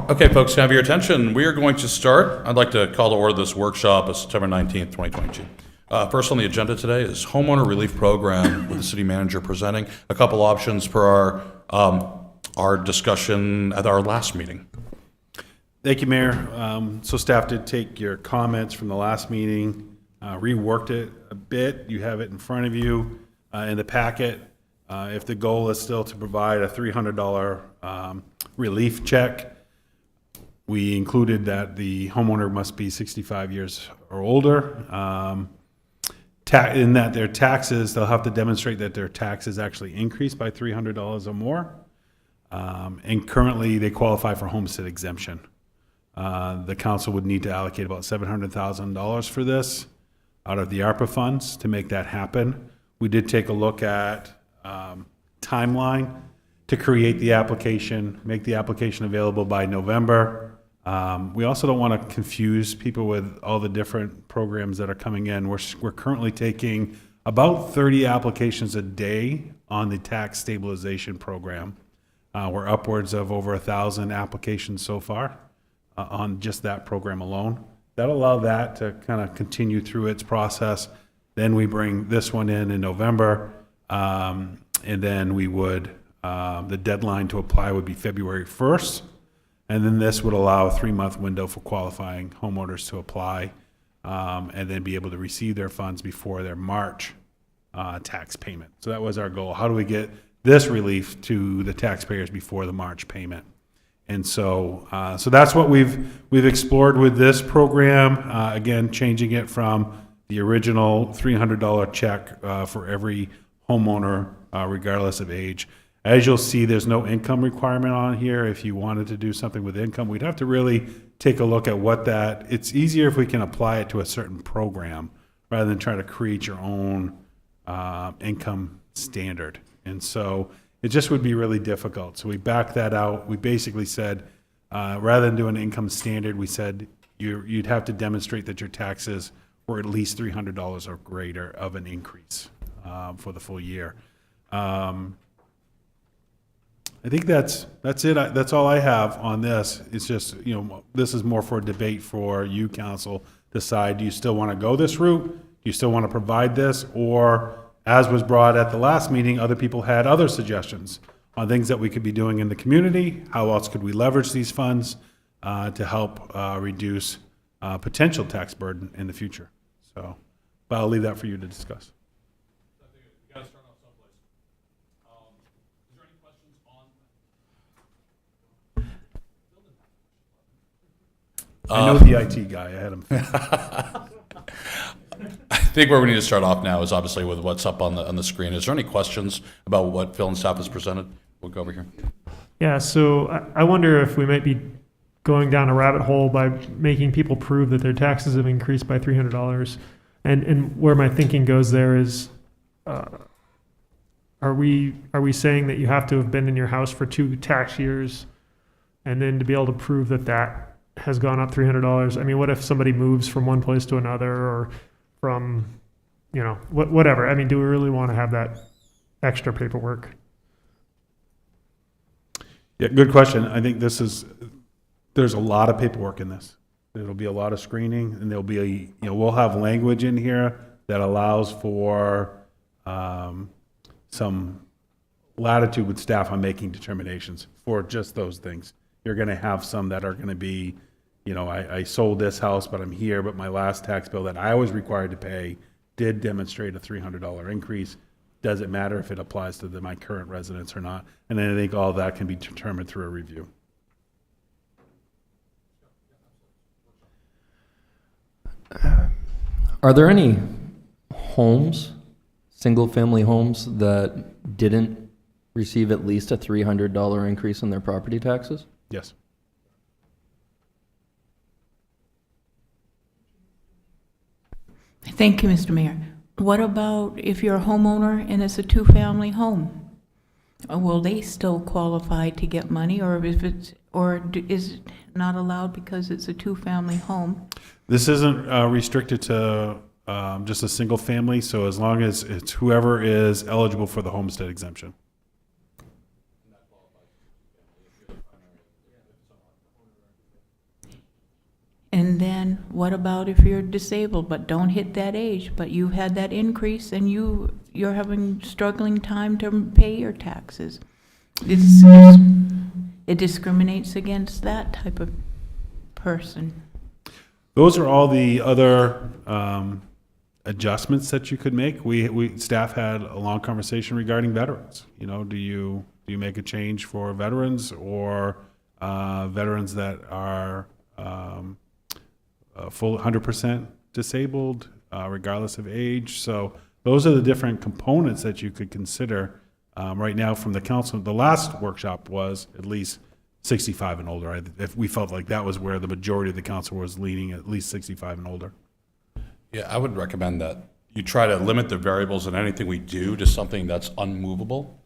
Okay, folks, can I have your attention? We are going to start. I'd like to call to order this workshop of September 19th, 2022. First on the agenda today is Homeowner Relief Program with the City Manager presenting a couple options per our discussion at our last meeting. Thank you, Mayor. So staff did take your comments from the last meeting, reworked it a bit. You have it in front of you in the packet. If the goal is still to provide a $300 relief check, we included that the homeowner must be 65 years or older. In that their taxes, they'll have to demonstrate that their taxes actually increased by $300 or more. And currently they qualify for homestead exemption. The council would need to allocate about $700,000 for this out of the ARPA funds to make that happen. We did take a look at timeline to create the application, make the application available by November. We also don't want to confuse people with all the different programs that are coming in. We're currently taking about 30 applications a day on the tax stabilization program. We're upwards of over 1,000 applications so far on just that program alone. That'll allow that to kind of continue through its process. Then we bring this one in November, and then we would, the deadline to apply would be February 1st. And then this would allow a 3-month window for qualifying homeowners to apply, and then be able to receive their funds before their March tax payment. So that was our goal. How do we get this relief to the taxpayers before the March payment? And so, so that's what we've explored with this program. Again, changing it from the original $300 check for every homeowner, regardless of age. As you'll see, there's no income requirement on here. If you wanted to do something with income, we'd have to really take a look at what that. It's easier if we can apply it to a certain program rather than try to create your own income standard. And so it just would be really difficult. So we backed that out. We basically said, rather than do an income standard, we said you'd have to demonstrate that your taxes were at least $300 or greater of an increase for the full year. I think that's it. That's all I have on this. It's just, this is more for a debate for you, council. Decide, do you still want to go this route? Do you still want to provide this? Or, as was brought at the last meeting, other people had other suggestions on things that we could be doing in the community. How else could we leverage these funds to help reduce potential tax burden in the future? So, but I'll leave that for you to discuss. I know the IT guy. I had him. I think where we need to start off now is obviously with what's up on the screen. Is there any questions about what Phil and staff has presented? We'll go over here. Yeah, so I wonder if we might be going down a rabbit hole by making people prove that their taxes have increased by $300. And where my thinking goes there is, are we saying that you have to have been in your house for 2 tax years, and then to be able to prove that has gone up $300? I mean, what if somebody moves from one place to another, or from, whatever? I mean, do we really want to have that extra paperwork? Yeah, good question. I think there's a lot of paperwork in this. There'll be a lot of screening, and there'll be we'll have language in here that allows for some latitude with staff on making determinations for just those things. You're going to have some that are going to be, I sold this house, but I'm here, but my last tax bill that I was required to pay did demonstrate a $300 increase. Does it matter if it applies to my current residence or not? And then I think all that can be determined through a review. Are there any homes, single-family homes, that didn't receive at least a $300 increase in their property taxes? Yes. Thank you, Mr. Mayor. What about if you're a homeowner and it's a 2-family home? Will they still qualify to get money, or is it not allowed because it's a 2-family home? This isn't restricted to just a single family, so as long as it's whoever is eligible for the homestead exemption. then what about if you're disabled but don't hit that age, but you had that increase and you're having struggling time to pay your taxes? It discriminates against that type of person. Those are all the other adjustments that you could make. Staff had a long conversation regarding veterans. You know, do you make a change for veterans or veterans that are full 100% disabled, regardless of age? So those are the different components that you could consider. Right now from the council, the last workshop was at least 65 and older. If we felt like that was where the majority of the council was leaning, at least 65 and older. Yeah, I would recommend that you try to limit the variables in anything we do to something that's unmovable.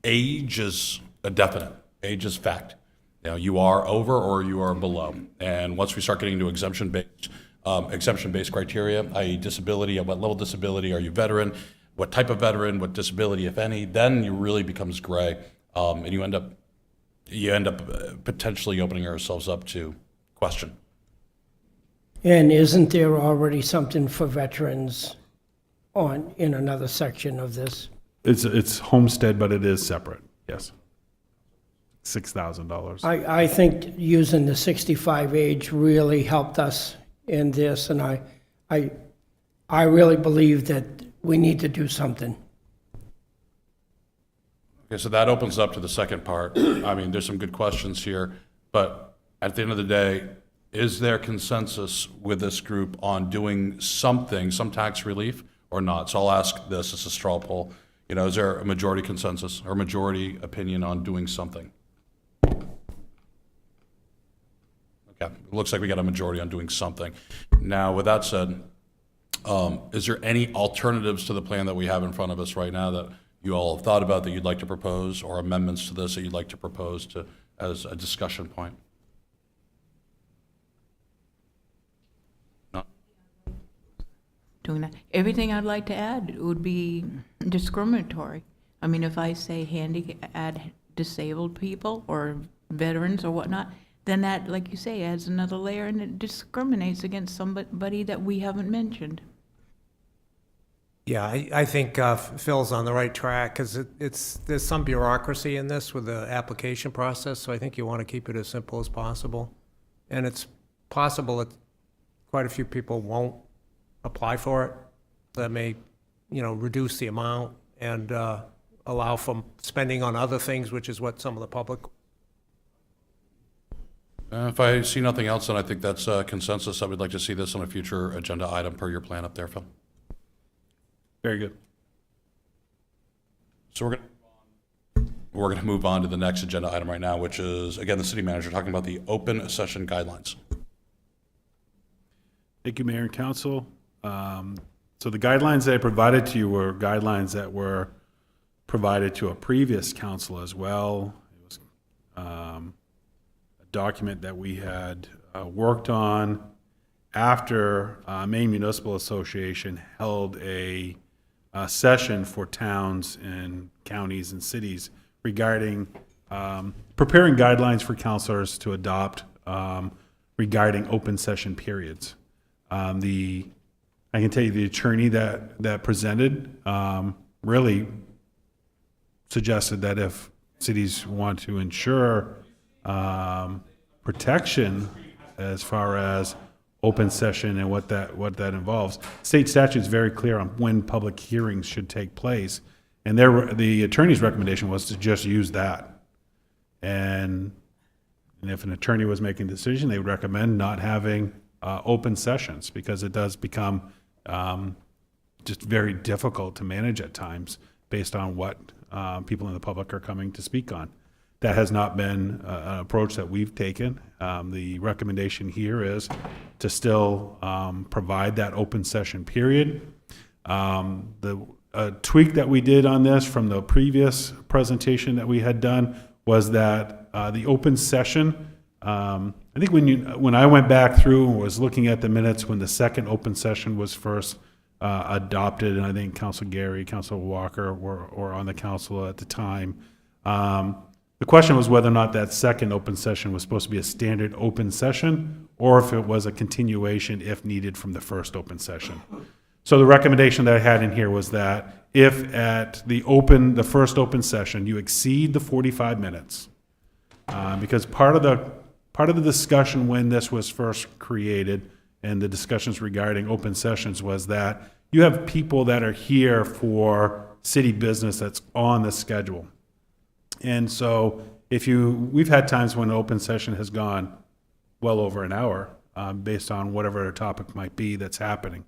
Age is a definite. Age is fact. You know, you are over or you are below. And once we start getting into exemption-based criteria, i.e. disability, at what level disability, are you veteran, what type of veteran, what disability, if any, then it really becomes gray. And you end up potentially opening ourselves up to question. And isn't there already something for veterans in another section of this? It's homestead, but it is separate, yes. $6,000. I think using the 65 age really helped us in this, and I really believe that we need to do something. Okay, so that opens up to the second part. I mean, there's some good questions here, but at the end of the day, is there consensus with this group on doing something, some tax relief or not? So I'll ask this as a straw poll. You know, is there a majority consensus or majority opinion on doing something? Okay, it looks like we got a majority on doing something. Now, with that said, is there any alternatives to the plan that we have in front of us right now that you all have thought about that you'd like to propose, or amendments to this that you'd like to propose to as a discussion point? No? Doing that. Everything I'd like to add would be discriminatory. I mean, if I say add disabled people or veterans or whatnot, then that, like you say, adds another layer and it discriminates against somebody that we haven't mentioned. Yeah, I think Phil's on the right track, because there's some bureaucracy in this with the application process, so I think you want to keep it as simple as possible. And it's possible that quite a few people won't apply for it. That may, reduce the amount and allow for spending on other things, which is what some of the public. If I see nothing else, then I think that's consensus. I would like to see this on a future agenda item per your plan up there, Phil. Very good. So we're going to move on to the next agenda item right now, which is, again, the city manager talking about the open session guidelines. Thank you, Mayor and Council. So the guidelines that I provided to you were guidelines that were provided to a previous council as well. It was a document that we had worked on after Maine Municipal Association held a session for towns and counties and cities regarding preparing guidelines for councilors to adopt regarding open session periods. I can tell you the attorney that presented really suggested that if cities want to ensure protection as far as open session and what that involves, state statute is very clear on when public hearings should take place, and the attorney's recommendation was to just use that. And if an attorney was making a decision, they would recommend not having open sessions, because it does become just very difficult to manage at times based on what people in the public are coming to speak on. That has not been an approach that we've taken. The recommendation here is to still provide that open session period. The tweak that we did on this from the previous presentation that we had done was that the open session, I think when I went back through and was looking at the minutes when the second open session was first adopted, and I think Council Gary, Council Walker were on the council at the time, the question was whether or not that second open session was supposed to be a standard open session or if it was a continuation if needed from the first open session. So the recommendation that I had in here was that if at the first open session, you exceed the 45 minutes, because part of the discussion when this was first created and the discussions regarding open sessions was that you have people that are here for city business that's on the schedule. And so we've had times when an open session has gone well over an hour, based on whatever the topic might be that's happening.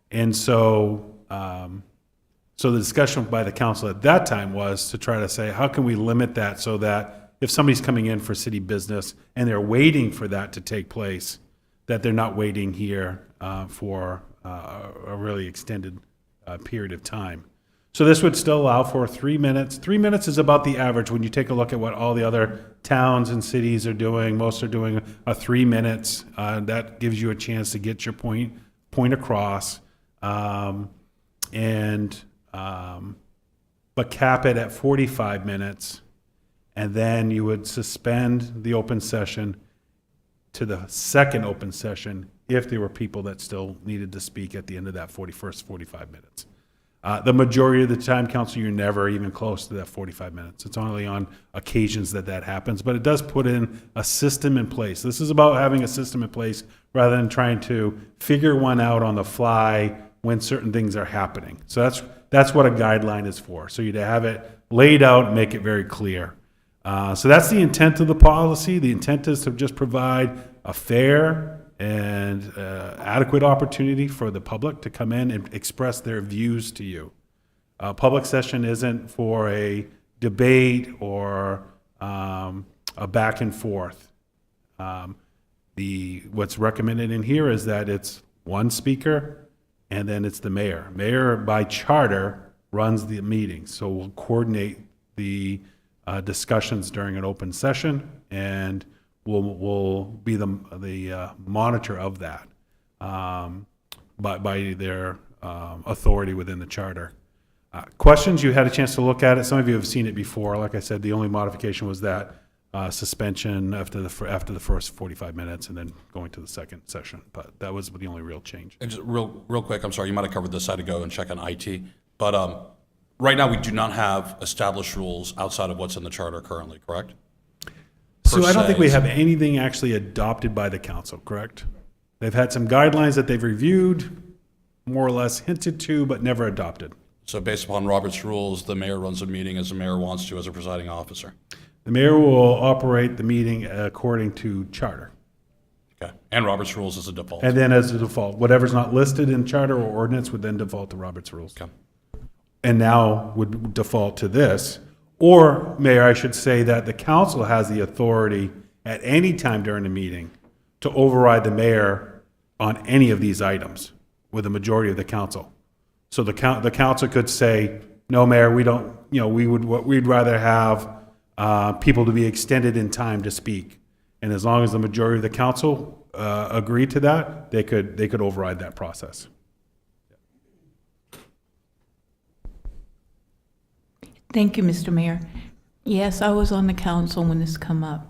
And so, so the discussion by the council at that time was to try to say, how can we limit that so that if somebody's coming in for city business and they're waiting for that to take place, that they're not waiting here for a really extended period of time. So this would still allow for 3 minutes. 3 minutes is about the average when you take a look at what all the other towns and cities are doing. Most are doing 3 minutes. That gives you a chance to get your point across, but cap it at 45 minutes, and then you would suspend the open session to the second open session if there were people that still needed to speak at the end of that 45 minutes. The majority of the time, council, you're never even close to that 45 minutes. It's only on occasions that happens, but it does put in a system in place. This is about having a system in place rather than trying to figure one out on the fly when certain things are happening. So that's what a guideline is for. So you to have it laid out and make it very clear. So that's the intent of the policy. The intent is to just provide a fair and adequate opportunity for the public to come in and express their views to you. Public session isn't for a debate or a back and forth. What's recommended in here is that it's one speaker and then it's the mayor. Mayor, by charter, runs the meeting, so we'll coordinate the discussions during an open session, and will be the monitor of that by their authority within the charter. Questions? You had a chance to look at it. Some of you have seen it before. Like I said, the only modification was that suspension after the first 45 minutes and then going to the second session. But that was the only real change. And just real quick, I'm sorry, you might have covered this. I had to go and check on IT. But right now, we do not have established rules outside of what's in the charter currently, correct? So I don't think we have anything actually adopted by the council, correct? They've had some guidelines that they've reviewed, more or less hinted to, but never adopted. So based upon Robert's rules, the mayor runs a meeting as the mayor wants to as a presiding officer. The mayor will operate the meeting according to charter. Okay. And Robert's rules as a default. And then as a default, whatever's not listed in charter or ordinance would then default to Robert's rules. Okay. And now would default to this. Or, Mayor, I should say that the council has the authority at any time during the meeting to override the mayor on any of these items with a majority of the council. So the council could say, no, Mayor, we don't, we'd rather have people to be extended in time to speak. And as long as the majority of the council agree to that, they could override that process. Thank you, Mr. Mayor. Yes, I was on the council when this come up.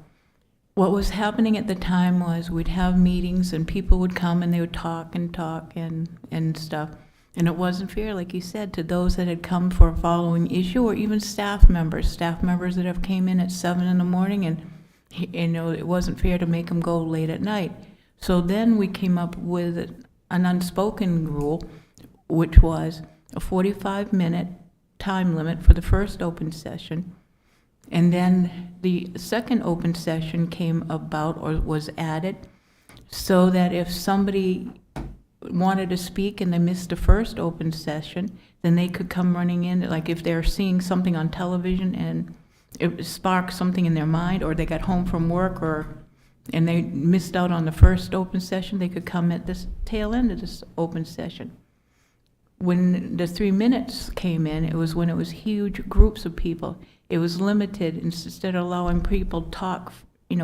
What was happening at the time was we'd have meetings and people would come and they would talk and stuff. And it wasn't fair, like you said, to those that had come for a following issue or even staff members that have came in at 7 in the morning and, it wasn't fair to make them go late at night. So then we came up with an unspoken rule, which was a 45-minute time limit for the first open session, and then the second open session came about or was added so that if somebody wanted to speak and they missed the first open session, then they could come running in, like if they're seeing something on television and it sparked something in their mind, or they got home from work and they missed out on the first open session, they could come at this tail end of this open session. When the 3 minutes came in, it was when it was huge groups of people. It was limited, instead of allowing people to talk,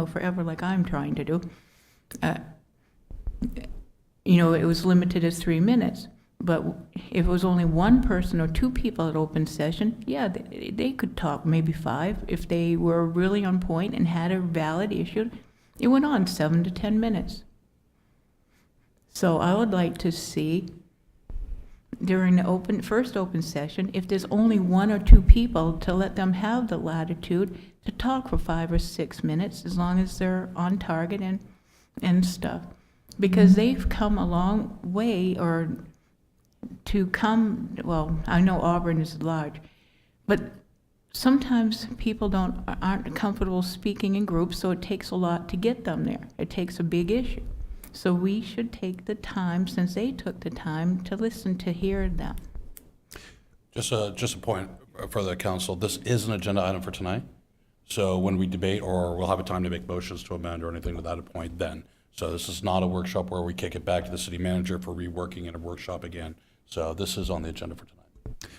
forever like I'm trying to do. It was limited as 3 minutes. But if it was only one person or two people at open session, yeah, they could talk, maybe 5. If they were really on point and had a valid issue, it went on 7 to 10 minutes. So I would like to see during the first open session, if there's only 1 or 2 people, to let them have the latitude to talk for 5 or 6 minutes, as long as they're on target and stuff. Because they've come a long way, well, I know Auburn is large, but sometimes people aren't comfortable speaking in groups, so it takes a lot to get them there. It takes a big issue. So we should take the time, since they took the time, to listen, to hear them. Just a point for the council, this is an agenda item for tonight. So when we debate, or we'll have a time to make motions to amend or anything without a point then. So this is not a workshop where we kick it back to the city manager for reworking in a workshop again. So this is on the agenda for tonight.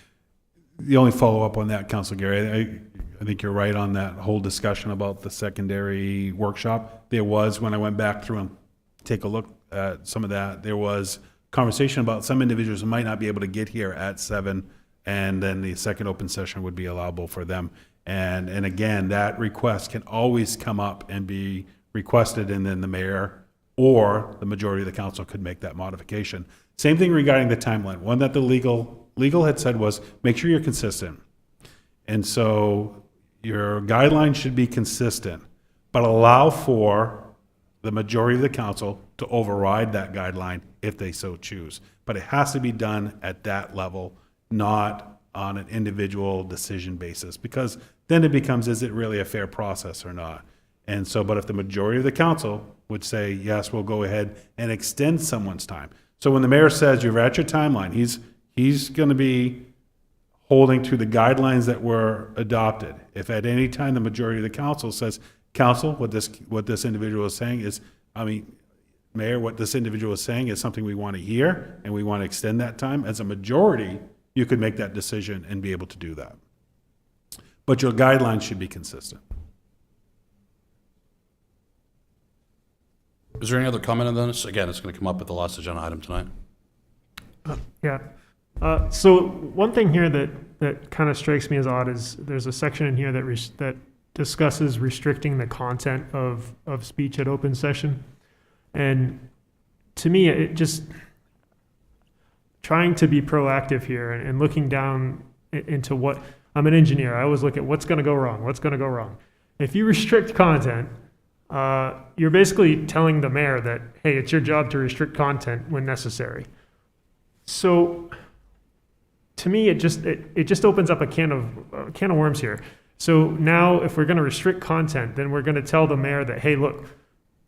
The only follow-up on that, Council Gary, I think you're right on that whole discussion about the secondary workshop. There was, when I went back through and take a look at some of that, there was conversation about some individuals who might not be able to get here at 7, and then the second open session would be allowable for them. And again, that request can always come up and be requested, and then the mayor or the majority of the council could make that modification. Same thing regarding the timeline. One that the legal had said was, make sure you're consistent. And so your guidelines should be consistent, but allow for the majority of the council to override that guideline if they so choose. But it has to be done at that level, not on an individual decision basis, because then it becomes, is it really a fair process or not? And so, but if the majority of the council would say, yes, we'll go ahead and extend someone's time. So when the mayor says you're at your timeline, he's going to be holding to the guidelines that were adopted. If at any time the majority of the council says, council, what this individual is saying is, mayor, what this individual is saying is something we want to hear, and we want to extend that time, as a majority, you could make that decision and be able to do that. But your guidelines should be consistent. Is there any other comment on this? Again, it's going to come up at the last agenda item tonight. Yeah. So one thing here that kind of strikes me as odd is there's a section in here that discusses restricting the content of speech at open session. And to me, it just, trying to be proactive here and looking down into what, I'm an engineer, I always look at what's going to go wrong. If you restrict content, you're basically telling the mayor that, hey, it's your job to restrict content when necessary. So to me, it just opens up a can of worms here. So now if we're going to restrict content, then we're going to tell the mayor that, hey, look,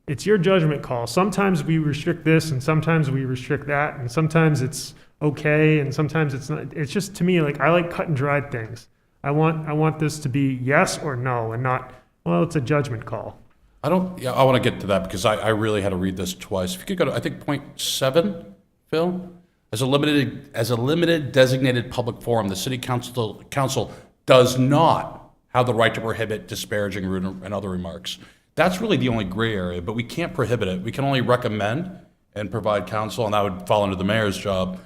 it's your judgment call. Sometimes we restrict this, and sometimes we restrict that, and sometimes it's okay, and sometimes it's not. It's just, to me, like, I like cut and dried things. I want this to be yes or no, and not, well, it's a judgment call. I want to get to that because I really had to read this twice. If you could go to, I think, point 7, Phil, as a limited designated public forum, the city council does not have the right to prohibit disparaging, rude, and other remarks. That's really the only gray area, but we can't prohibit it. We can only recommend and provide counsel, and that would fall under the mayor's job,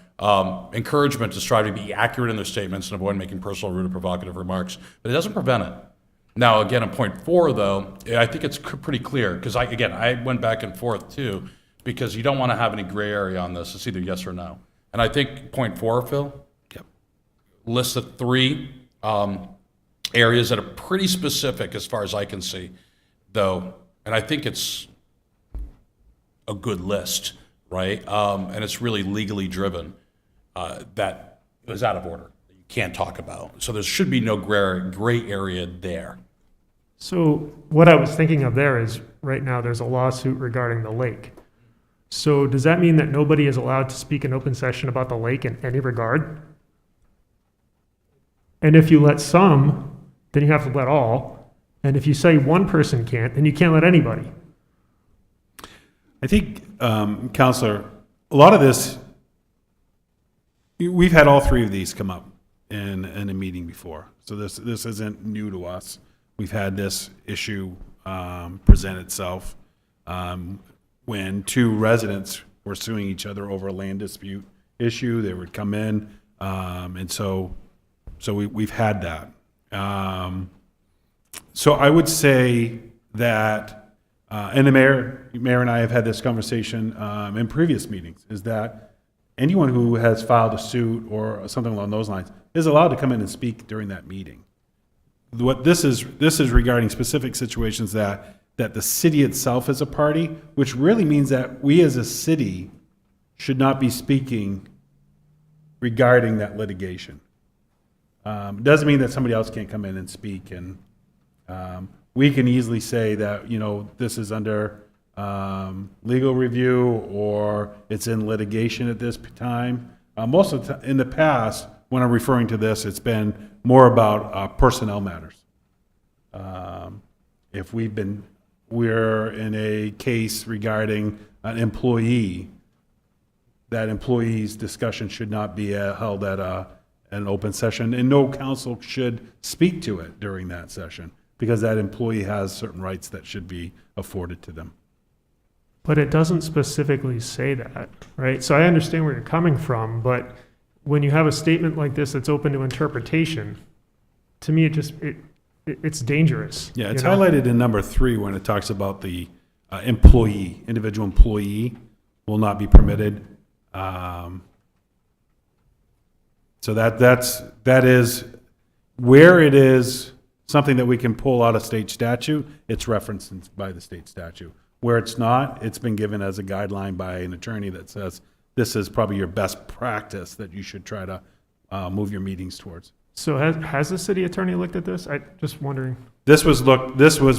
encouragement to strive to be accurate in their statements and avoid making personal, rude, or provocative remarks. But it doesn't prevent it. Now, again, on point 4, though, I think it's pretty clear, because I went back and forth too, because you don't want to have any gray area on this. It's either yes or no. And I think point 4, Phil, lists the 3 areas that are pretty specific as far as I can see, though, and I think it's a good list, right? And it's really legally driven, that is out of order, that you can't talk about. So there should be no gray area there. So what I was thinking of there is, right now, there's a lawsuit regarding the lake. So does that mean that nobody is allowed to speak in open session about the lake in any regard? And if you let some, then you have to let all. And if you say one person can't, then you can't let anybody. I think, Counselor, a lot of this, we've had all 3 of these come up in a meeting before. So this isn't new to us. We've had this issue present itself when 2 residents were suing each other over a land dispute issue. They would come in, and so we've had that. So I would say that and the mayor and I have had this conversation in previous meetings, is that anyone who has filed a suit or something along those lines is allowed to come in and speak during that meeting. What this is regarding specific situations that the city itself is a party, which really means that we as a city should not be speaking regarding that litigation. Doesn't mean that somebody else can't come in and speak, and we can easily say that, this is under legal review or it's in litigation at this time. Most of the in the past, when I'm referring to this, it's been more about personnel matters. If we're in a case regarding an employee, that employee's discussion should not be held at an open session, and no council should speak to it during that session, because that employee has certain rights that should be afforded to them. But it doesn't specifically say that, right? So I understand where you're coming from, but when you have a statement like this that's open to interpretation, to me, it's dangerous. Yeah, it's you know? highlighted in number 3 when it talks about the individual employee will not be permitted. So that is where it is something that we can pull out of state statute. It's referenced by the state statute. Where it's not, it's been given as a guideline by an attorney that says this is probably your best practice that you should try to move your meetings towards. So has the city attorney looked at this? I'm just wondering. This was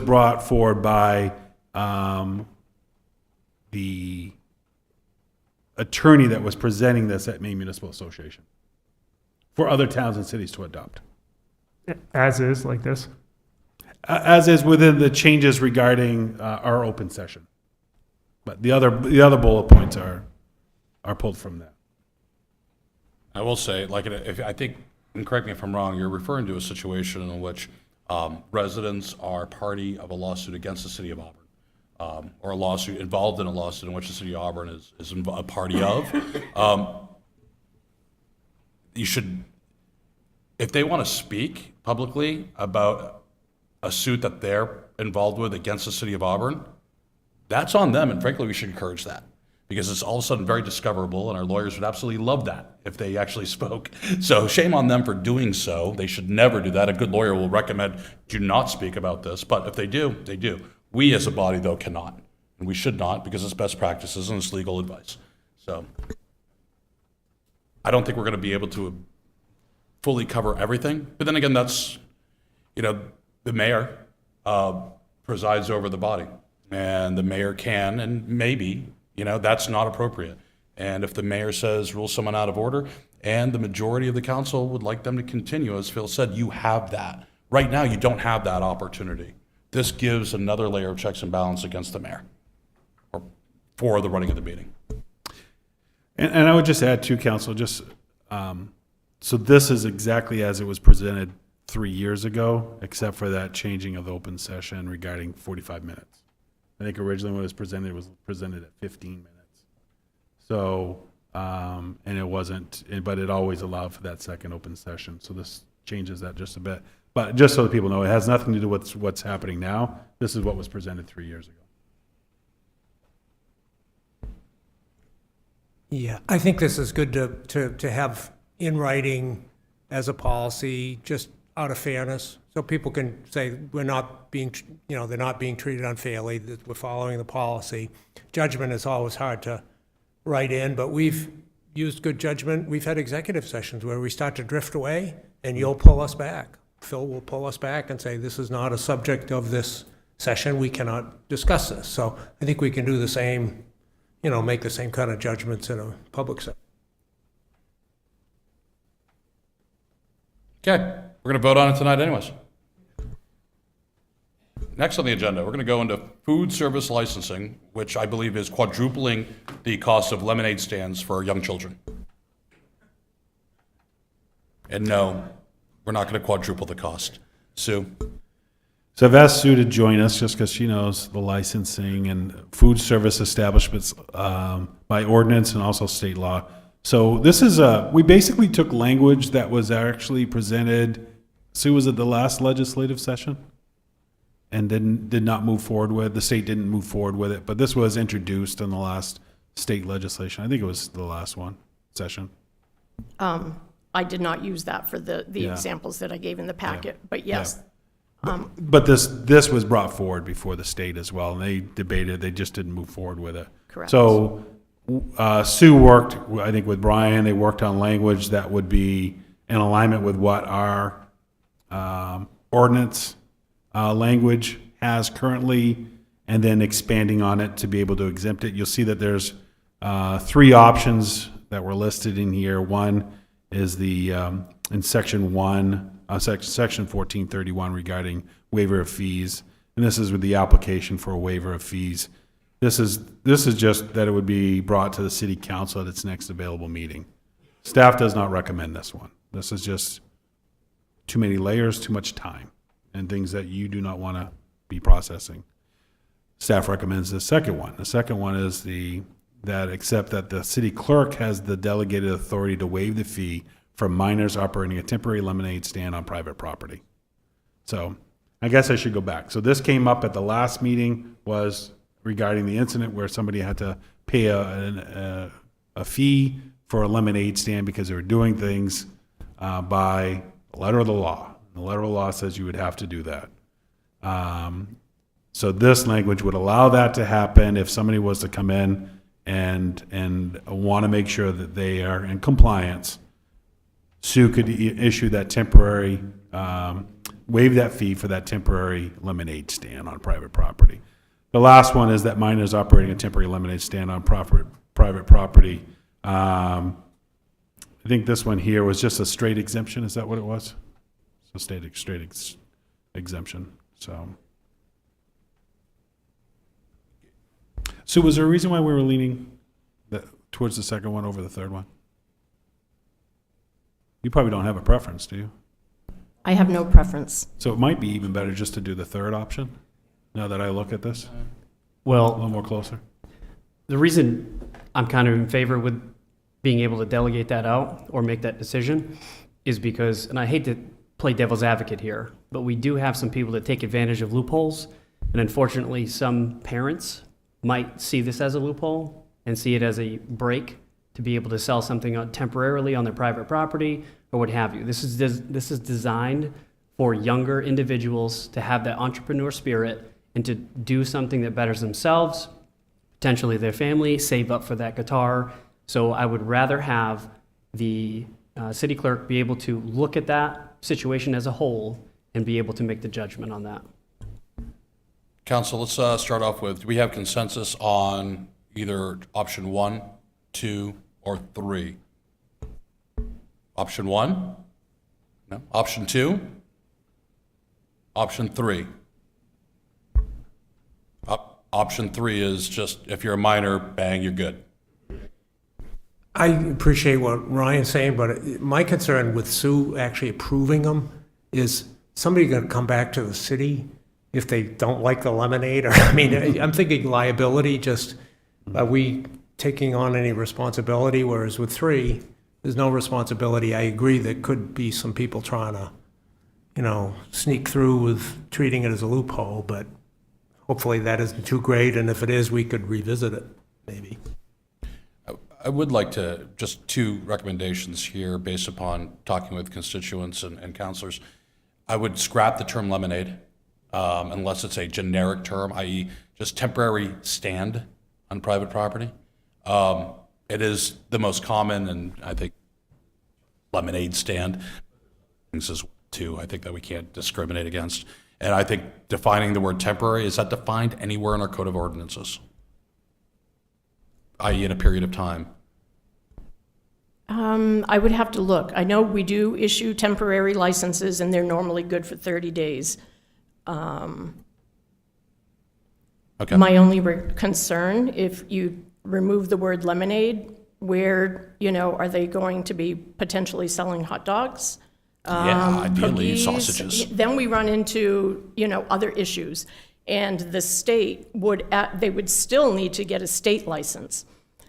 brought forward by the attorney that was presenting this at Maine Municipal Association for other towns and cities to adopt. As is, like this? As is within the changes regarding our open session. But the other bullet points are pulled from that. I will say, if I think, and correct me if I'm wrong, you're referring to a situation in which residents are party of a lawsuit against the city of Auburn, or a lawsuit involved in a lawsuit in which the city of Auburn is a party of. You should, if they want to speak publicly about a suit that they're involved with against the city of Auburn, that's on them, and frankly, we should encourage that, because it's all of a sudden very discoverable, and our lawyers would absolutely love that if they actually spoke. So shame on them for doing so. They should never do that. A good lawyer will recommend do not speak about this, but if they do, they do. We as a body, though, cannot, and we should not, because it's best practices and it's legal advice. So I don't think we're going to be able to fully cover everything, but then again, that's, the mayor presides over the body, and the mayor can, and maybe, that's not appropriate. And if the mayor says rule someone out of order, and the majority of the council would like them to continue, as Phil said, you have that. Right now, you don't have that opportunity. This gives another layer of checks and balance against the mayor, or for the running of the meeting. And I would just add to council, so this is exactly as it was presented 3 years ago, except for that changing of the open session regarding 45 minutes. I think originally when it was presented at 15 minutes. So, and it wasn't, but it always allowed for that second open session. So this changes that just a bit. But just so that people know, it has nothing to do with what's happening now. This is what was presented 3 years ago. Yeah, I think this is good to have in writing as a policy, just out of fairness, so people can say we're not being, they're not being treated unfairly, that we're following the policy. Judgment is always hard to write in, but we've used good judgment. We've had executive sessions where we start to drift away, and you'll pull us back. Phil will pull us back and say, this is not a subject of this session, we cannot discuss this. So I think we can do the same, make the same kind of judgments in a public setting. Okay, we're going to vote on it tonight anyways. Next on the agenda, we're going to go into food service licensing, which I believe is quadrupling the cost of lemonade stands for young children. And no, we're not going to quadruple the cost. Sue? So I've asked Sue to join us just because she knows the licensing and food service establishments by ordinance and also state law. So this is we basically took language that was actually presented, Sue, was it the last legislative session? and did not move forward with. The state didn't move forward with it, but this was introduced in the last state legislation. I think it was the last one session. I did not use that for the Yeah. examples that I gave in the packet, but yes. But this was brought forward before the state as well, and they debated, they just didn't move forward with it. Correct. So Sue worked, I think, with Brian, they worked on language that would be in alignment with what our ordinance language has currently, and then expanding on it to be able to exempt it. You'll see that there's 3 options that were listed in here. One is the, in section 1, section 1431 regarding waiver of fees. And this is with the application for a waiver of fees. This is just that it would be brought to the city council at its next available meeting. Staff does not recommend this one. This is just too many layers, too much time, and things that you do not want to be processing. Staff recommends the second one. The second one is except that the city clerk has the delegated authority to waive the fee for minors operating a temporary lemonade stand on private property. So I guess I should go back. So this came up at the last meeting, was regarding the incident where somebody had to pay a fee for a lemonade stand because they were doing things by the letter of the law. The letter of the law says you would have to do that. So this language would allow that to happen if somebody was to come in and want to make sure that they are in compliance. Sue could issue that temporary, waive that fee for that temporary lemonade stand on private property. The last one is that minors operating a temporary lemonade stand on private property. I think this one here was just a straight exemption. Is that what it was? So straight exemption. So was there a reason why we were leaning towards the second one over the third one? You probably don't have a preference, do you? I have no preference. So it might be even better just to do the third option, now that I look at this a Well, little more closer. the reason I'm kind of in favor with being able to delegate that out or make that decision is because, and I hate to play devil's advocate here, but we do have some people that take advantage of loopholes. And unfortunately, some parents might see this as a loophole and see it as a break to be able to sell something temporarily on their private property or what have you. This is designed for younger individuals to have that entrepreneur spirit and to do something that betters themselves, potentially their family, save up for that guitar. So I would rather have the city clerk be able to look at that situation as a whole and be able to make the judgment on that. Council, let's start off with, do we have consensus on either option 1, 2, or 3? Option 1? No. Option 2? Option 3? Option 3 is just, if you're a minor, bang, you're good. I appreciate what Ryan's saying, but my concern with Sue actually approving them is somebody going to come back to the city if they don't like the lemonade? Or, I mean, I'm thinking liability, just, are we taking on any responsibility? Whereas with 3, there's no responsibility. I agree there could be some people trying to, sneak through with treating it as a loophole, but hopefully that isn't too great, and if it is, we could revisit it, maybe. I would like to, just 2 recommendations here based upon talking with constituents and councilors. I would scrap the term lemonade unless it's a generic term, i.e. just temporary stand on private property. It is the most common, and I think lemonade stand things as too. I think that we can't discriminate against. And I think defining the word temporary, is that defined anywhere in our code of ordinances? I.e. in a period of time. I would have to look. I know we do issue temporary licenses, and they're normally good for 30 days. Okay. My only concern, if you remove the word lemonade, where, are they going to be potentially selling hot dogs? Yeah, ideally Cookies? sausages. Then we run into, other issues. And the state they would still need to get a state license.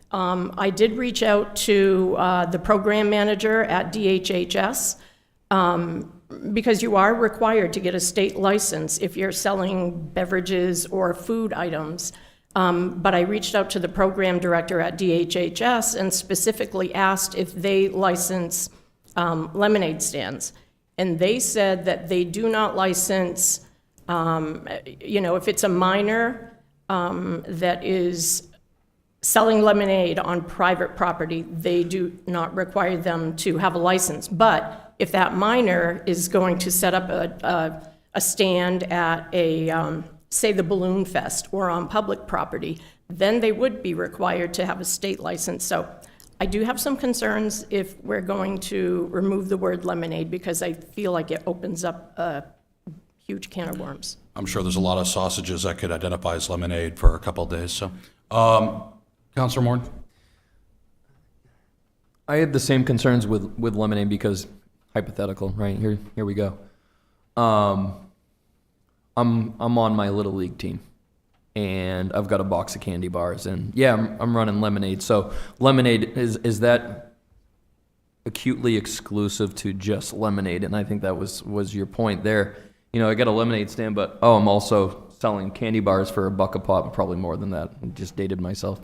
I did reach out to the program manager at DHHS. because you are required to get a state license if you're selling beverages or food items. But I reached out to the program director at DHHS and specifically asked if they license lemonade stands. And they said that they do not license, if it's a minor that is selling lemonade on private property, they do not require them to have a license. But if that minor is going to set up a stand at say the Balloon Fest or on public property, then they would be required to have a state license. So I do have some concerns if we're going to remove the word lemonade, because I feel like it opens up a huge can of worms. I'm sure there's a lot of sausages that could identify as lemonade for a couple of days, so. Counselor Moore? I had the same concerns with lemonade because, hypothetical, right? Here we go. I'm on my Little League team, and I've got a box of candy bars, and yeah, I'm running lemonade. So lemonade, is that acutely exclusive to just lemonade? And I think that was your point there. I got a lemonade stand, but I'm also selling candy bars for $1 a pop, probably more than that. I just dated myself.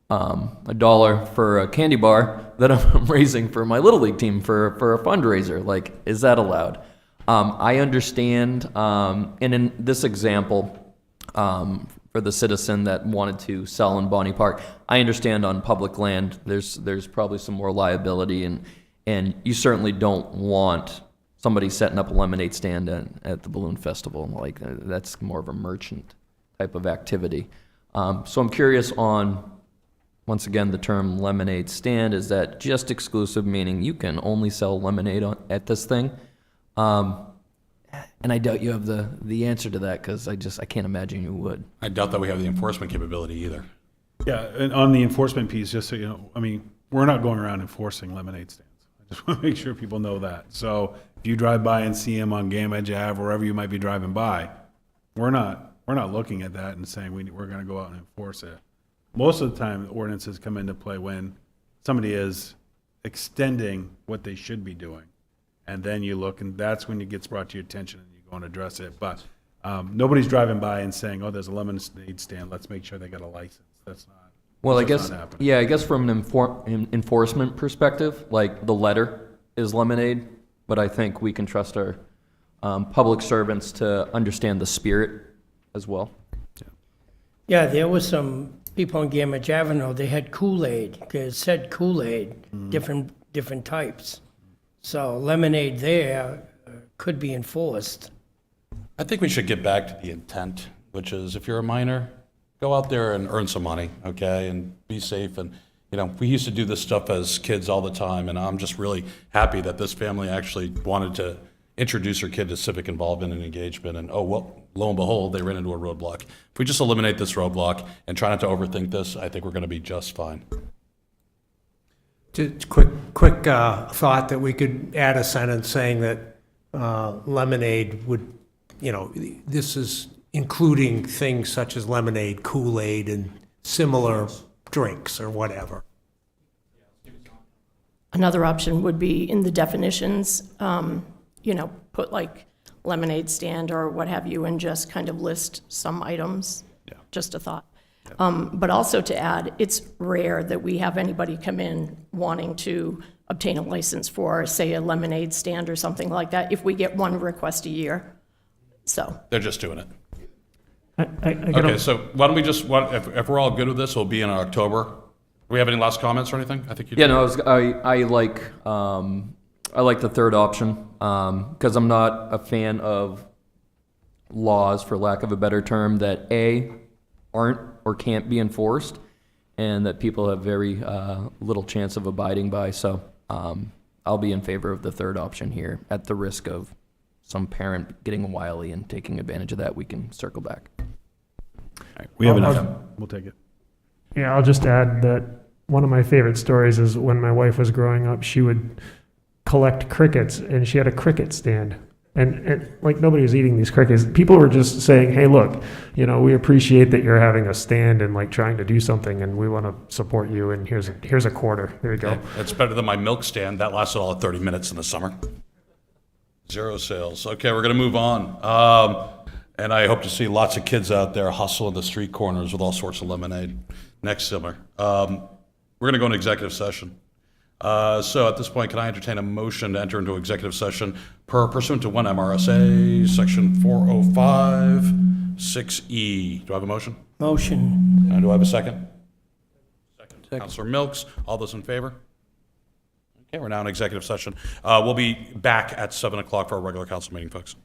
$1 for a candy bar that I'm raising for my Little League team for a fundraiser. Like, is that allowed? I understand, and in this example, for the citizen that wanted to sell in Bonnie Park, I understand on public land there's probably some more liability, and you certainly don't want somebody setting up a lemonade stand at the Balloon Festival. Like, that's more of a merchant type of activity. So I'm curious on, once again, the term lemonade stand. Is that just exclusive, meaning you can only sell lemonade at this thing? And I doubt you have the answer to that, because I can't imagine you would. I doubt that we have the enforcement capability either. Yeah, and on the enforcement piece, just so you know, we're not going around enforcing lemonade stands. I just want to make sure people know that. So if you drive by and see them on Game Edge Ave, wherever you might be driving by, we're not looking at that and saying we're going to go out and enforce it. Most of the time, ordinances come into play when somebody is extending what they should be doing. And then you look, and that's when it gets brought to your attention and you go and address it. But nobody's driving by and saying, there's a lemonade stand, let's make sure they got a license. That's not. Well, I that's guess, not happening. yeah, I guess from an enforcement perspective, like, the letter is lemonade, but I think we can trust our public servants to understand the spirit as well. Yeah, there was some people on Gamage Avenue, they had Kool-Aid, 'cause it said Kool-Aid, different types. So lemonade there could be enforced. I think we should get back to the intent, which is, if you're a minor, go out there and earn some money, okay, and be safe. And, we used to do this stuff as kids all the time, and I'm just really happy that this family actually wanted to introduce her kid to civic involvement and engagement. And, lo and behold, they ran into a roadblock. If we just eliminate this roadblock and try not to overthink this, I think we're going to be just fine. Just quick thought that we could add a sentence saying that lemonade would, this is including things such as lemonade, Kool-Aid, and similar drinks or whatever. Another option would be in the definitions, put like lemonade stand or what have you, and just kind of list some items. Yeah. Just a thought. But also to add, it's rare that we have anybody come in wanting to obtain a license for, say, a lemonade stand or something like that, if we get one request a year. So, They're just doing it. I got Okay, so why don't we just, if we're all good with this, it'll be in October. Do we have any last comments or anything? I think you do. Yeah, no, I like the third option, because I'm not a fan of laws, for lack of a better term, that aren't or can't be enforced, and that people have very little chance of abiding by. So I'll be in favor of the third option here, at the risk of some parent getting wily and taking advantage of that. We can circle back. All right, we have enough. We'll take it. Yeah, I'll just add that one of my favorite stories is when my wife was growing up, she would collect crickets, and she had a cricket stand. And like, nobody was eating these crickets. People were just saying, hey, look, we appreciate that you're having a stand and like trying to do something, and we want to support you, and here's a quarter. There you go. It's better than my milk stand. That lasted all of 30 minutes in the summer. Zero sales. Okay, we're going to move on. And I hope to see lots of kids out there hustling the street corners with all sorts of lemonade next summer. We're going to go into executive session. So at this point, can I entertain a motion to enter into executive session pursuant to 1 MRSA, section 405, 6E? Do I have a motion? Motion. Do I have a second? Second. Counselor Milks, all those in favor? Okay, we're now in executive session. We'll be back at 7 o'clock for our regular council meeting, folks.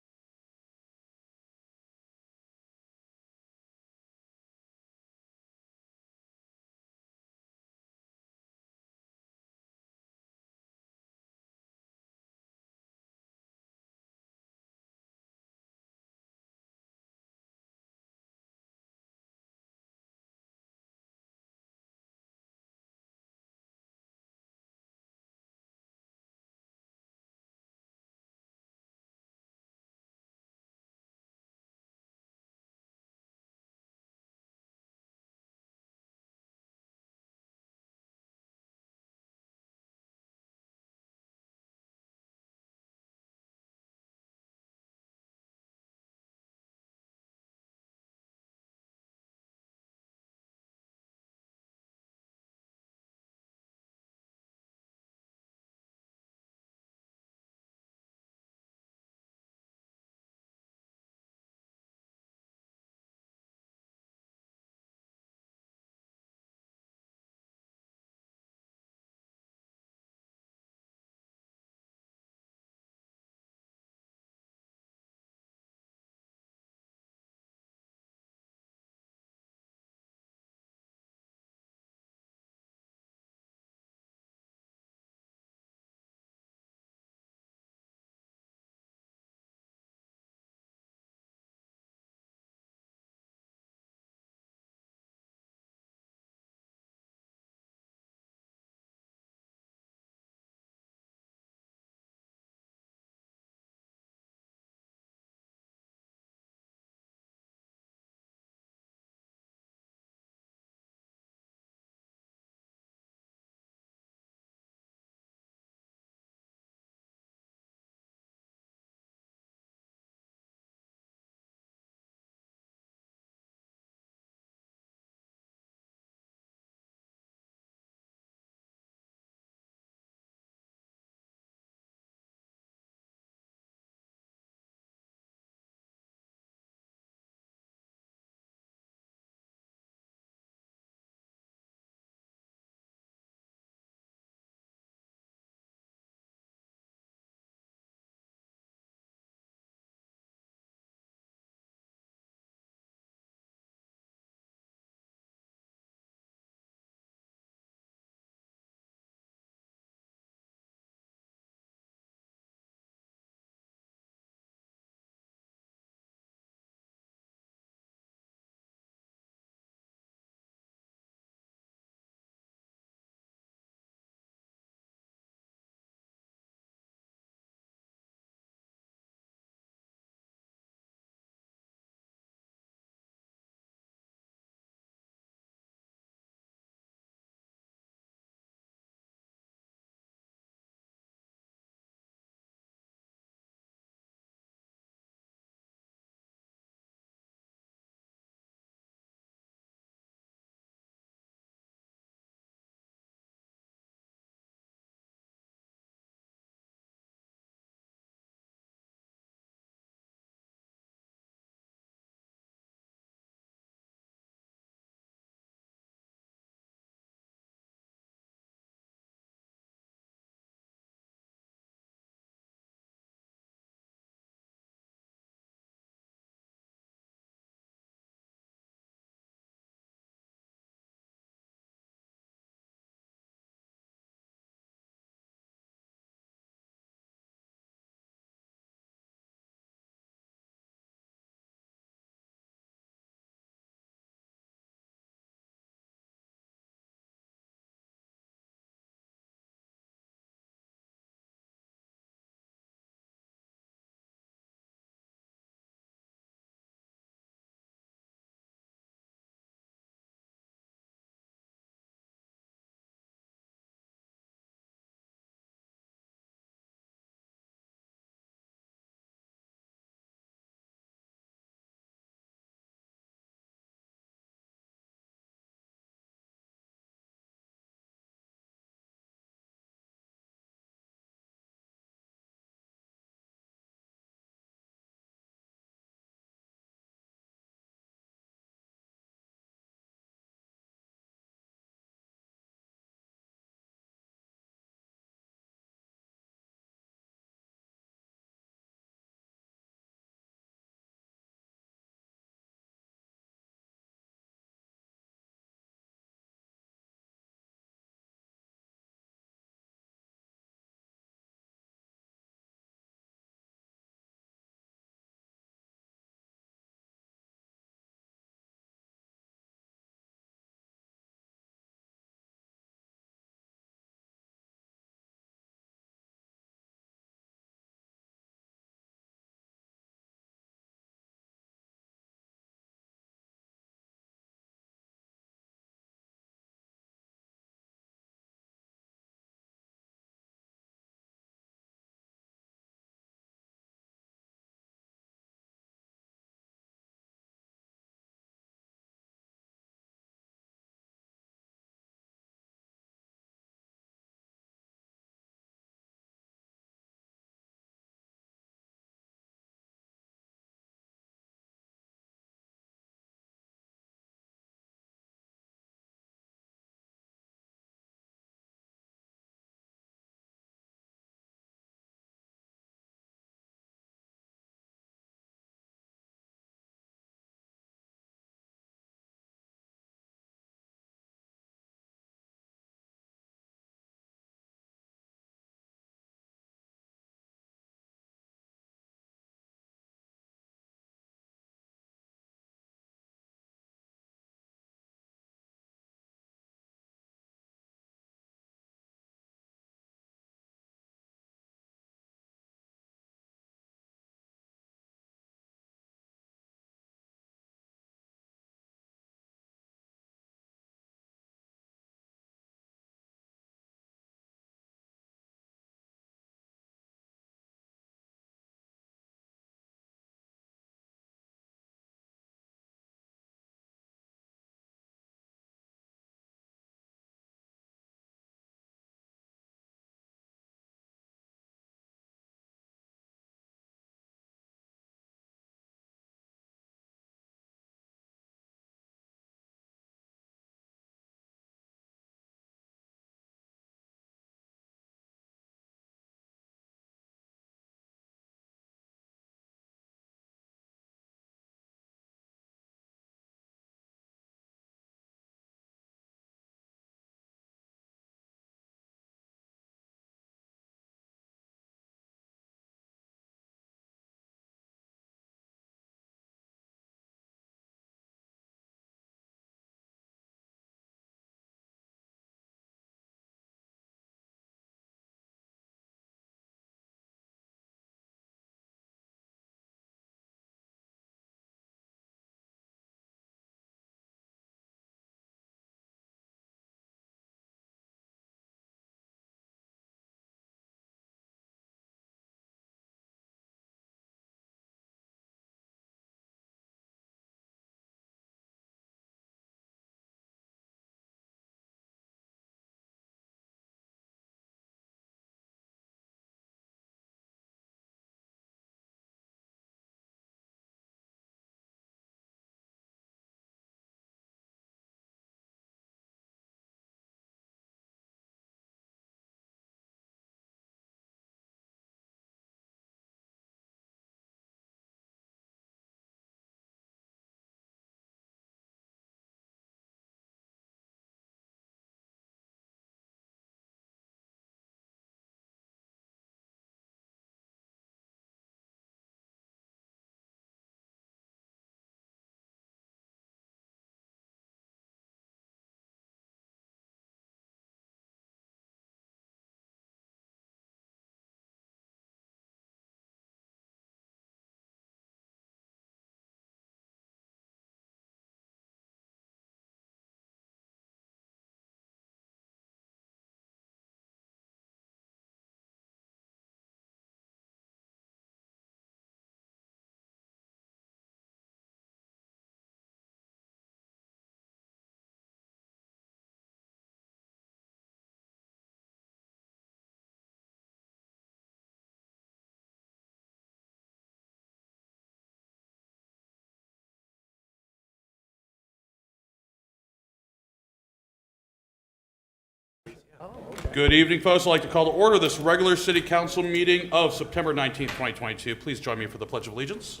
Good evening, folks. I'd like to call to order this regular city council meeting of September 19th, 2022. Please join me for the Pledge of Allegiance.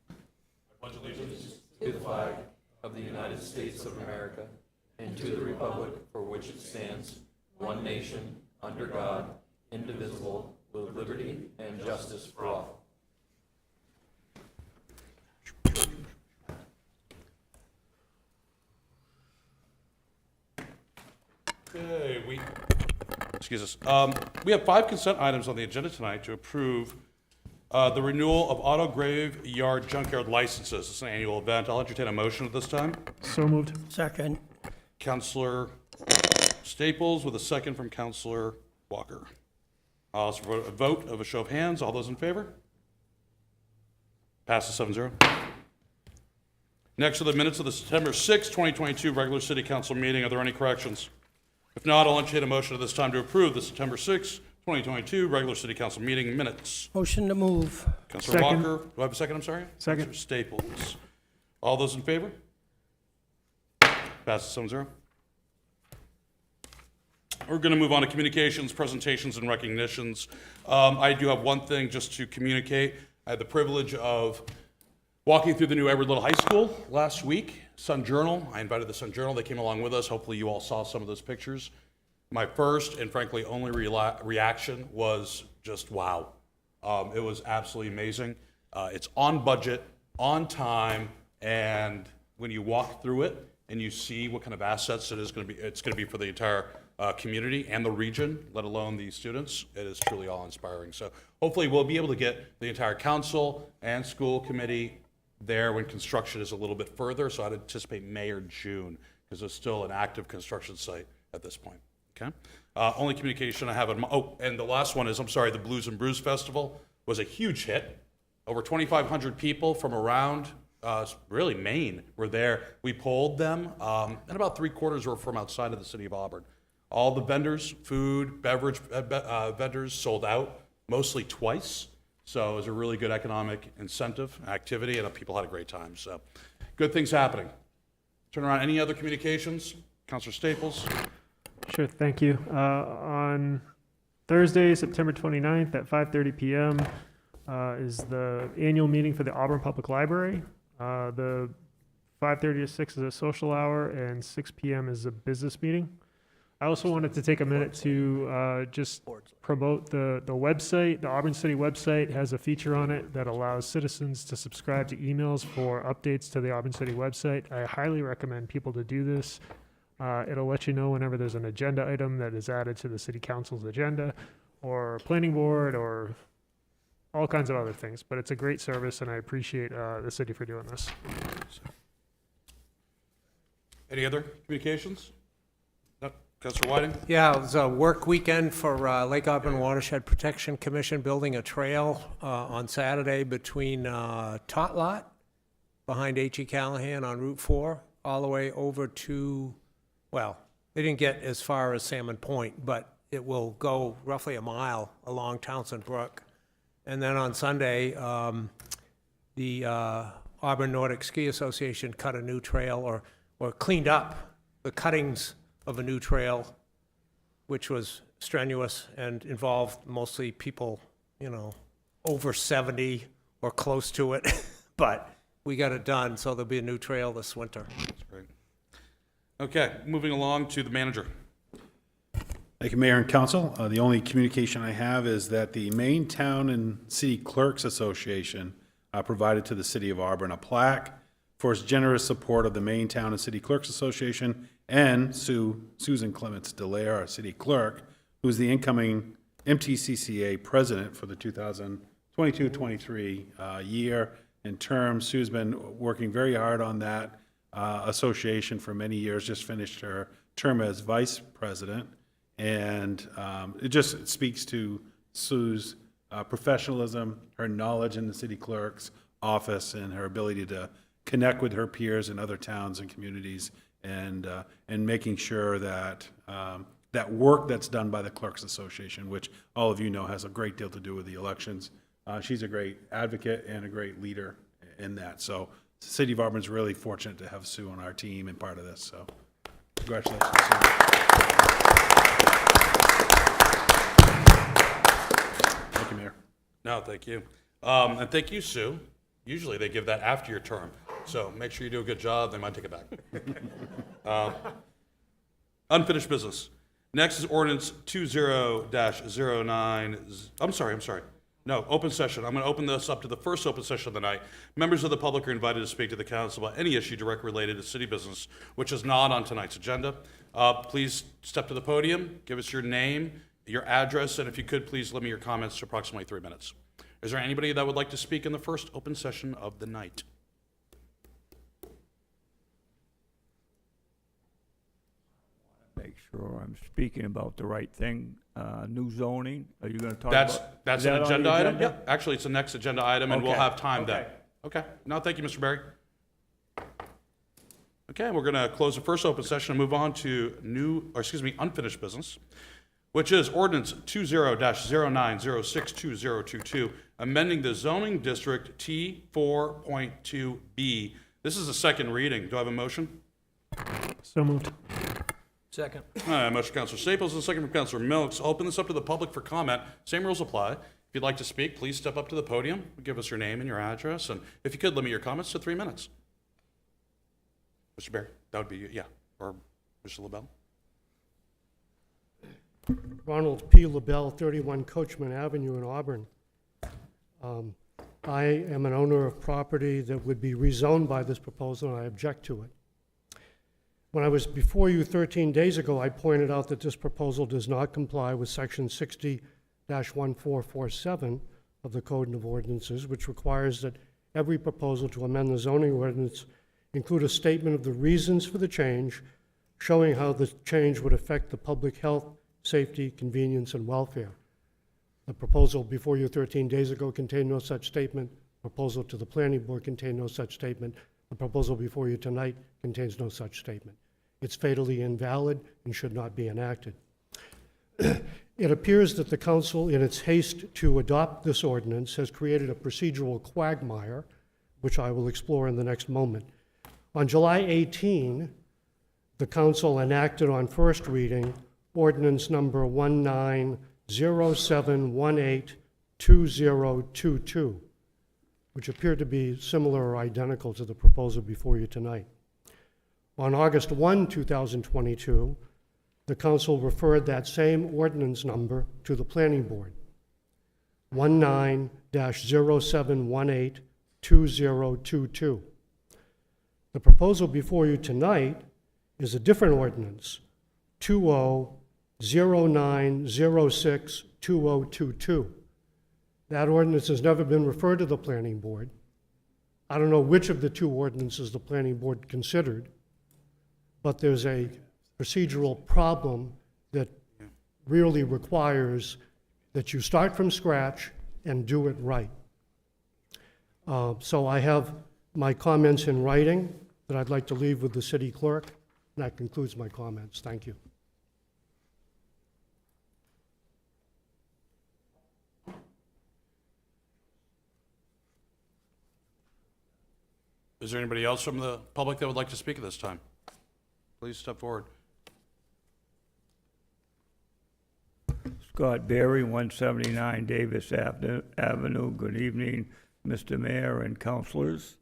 I pledge allegiance To the flag of the United States of America and to the republic for which it stands, one nation, under God, indivisible, with liberty and justice for all. Okay, excuse us. We have 5 consent items on the agenda tonight to approve the renewal of auto graveyard junkyard licenses. It's an annual event. I'll entertain a motion at this time. So moved. Second. Councilor Staples with a second from Councilor Walker. I'll ask for a vote of a show of hands. All those in favor? Passes 7-0. Next are the minutes of the September 6, 2022 regular city council meeting. Are there any corrections? If not, I'll entertain a motion at this time to approve the September 6, 2022 regular city council meeting minutes. Motion to move. Councilor Second. Walker, do I have a second? I'm sorry? Second. Councilor Staples. All those in favor? Passes 7-0. We're going to move on to communications, presentations, and recognitions. I do have one thing just to communicate. I had the privilege of walking through the new Edward Little High School last week. Sun Journal, I invited the Sun Journal. They came along with us. Hopefully you all saw some of those pictures. My first and frankly only reaction was just wow. It was absolutely amazing. It's on budget, on time, and when you walk through it and you see what kind of assets it's going to be for the entire community and the region, let alone the students, it is truly awe-inspiring. So hopefully we'll be able to get the entire council and school committee there when construction is a little bit further. So I'd anticipate May or June because there's still an active construction site at this point. Okay. Only communication I have. And the last one is, I'm sorry, the Blues and Brews Festival was a huge hit. Over 2,500 people from around, really Maine, were there. We polled them, and about 3/4 were from outside of the city of Auburn. All the vendors, food, beverage vendors sold out, mostly twice. So it was a really good economic incentive activity, and people had a great time. So good things happening. Turn around. Any other communications? Councilor Staples. Sure, thank you. On Thursday, September 29th at 5:30 p.m. Is the annual meeting for the Auburn Public Library. The 5:30 to 6 is a social hour, and 6 p.m. is a business meeting. I also wanted to take a minute to just promote the website. The Auburn City website has a feature on it that allows citizens to subscribe to emails for updates to the Auburn City website. I highly recommend people to do this. It'll let you know whenever there's an agenda item that is added to the city council's agenda, or planning board, or all kinds of other things. But it's a great service, and I appreciate the city for doing this. Any other communications? No. Councilor Whiting? Yeah, it was a work weekend for Lake Auburn Watershed Protection Commission building a trail on Saturday between Tot Lot behind H.E. Callahan on Route 4 all the way over to, well, they didn't get as far as Salmon Point, but it will go roughly a mile along Townsend Brook. And then on Sunday, the Auburn Nordic Ski Association cut a new trail or cleaned up the cuttings of a new trail, which was strenuous and involved mostly people, over 70 or close to it. But we got it done, so there'll be a new trail this winter. That's great. Okay, moving along to the manager. Thank you, Mayor and Council. The only communication I have is that the Maine Town and City Clerks Association provided to the City of Auburn a plaque for its generous support of the Maine Town and City Clerks Association and Susan Clements Delaire, our city clerk, who's the incoming MTCCA president for the 2022-23 year and term. Sue's been working very hard on that association for many years, just finished her term as vice president. And it just speaks to Sue's professionalism, her knowledge in the city clerk's office, and her ability to connect with her peers in other towns and communities, and making sure that that work that's done by the Clerks Association, which all of you know has a great deal to do with the elections. She's a great advocate and a great leader in that. So the City of Auburn's really fortunate to have Sue on our team and part of this. So Congratulations, sir. Thank you, Mayor. No, thank you. And thank you, Sue. Usually they give that after your term, so make sure you do a good job, they might take it back. Unfinished business. Next is ordinance 20-09, I'm sorry. No, open session. I'm going to open this up to the first open session of the night. Members of the public are invited to speak to the council about any issue directly related to city business, which is not on tonight's agenda. Please step to the podium, give us your name, your address, and if you could, please limit your comments to approximately 3 minutes. Is there anybody that would like to speak in the first open session of the night? Make sure I'm speaking about the right thing. New zoning, are you gonna talk about? That's is an that on the agenda item? agenda? Yep. Actually, it's the next agenda item, and we'll Okay. have time then. Okay. Okay. No, thank you, Mr. Berry. Okay, we're going to close the first open session and move on to unfinished business, which is ordinance 20-09062022, amending the zoning district T4.2B. This is a second reading. Do I have a motion? So moved. Second. Motion Councilor Staples and second from Councilor Milks. I'll open this up to the public for comment. Same rules apply. If you'd like to speak, please step up to the podium, give us your name and your address, and if you could, limit your comments to 3 minutes. Mr. Berry, that would be you, yeah, or Mr. LaBelle. Ronald P. LaBelle, 31 Coachman Avenue in Auburn. I am an owner of property that would be rezoned by this proposal, and I object to it. When I was before you 13 days ago, I pointed out that this proposal does not comply with Section 60-1447 of the Code of Ordinances, which requires that every proposal to amend the zoning ordinance include a statement of the reasons for the change, showing how the change would affect the public health, safety, convenience, and welfare. The proposal before you 13 days ago contained no such statement. Proposal to the planning board contained no such statement. The proposal before you tonight contains no such statement. It's fatally invalid and should not be enacted. It appears that the council, in its haste to adopt this ordinance, has created a procedural quagmire, which I will explore in the next moment. On July 18, the council enacted on first reading ordinance number 1907182022, which appeared to be similar or identical to the proposal before you tonight. On August 1, 2022, the council referred that same ordinance number to the planning board, 19-07182022. The proposal before you tonight is a different ordinance, 20-09062022. That ordinance has never been referred to the planning board. I don't know which of the two ordinances the planning board considered, but there's a procedural problem that really requires that you start from scratch and do it right. So I have my comments in writing that I'd like to leave with the city clerk. And that concludes my comments. Thank you. Is there anybody else from the public that would like to speak at this time? Please step forward. Scott Berry, 179 Davis Avenue. Good evening, Mr. Mayor and councilors.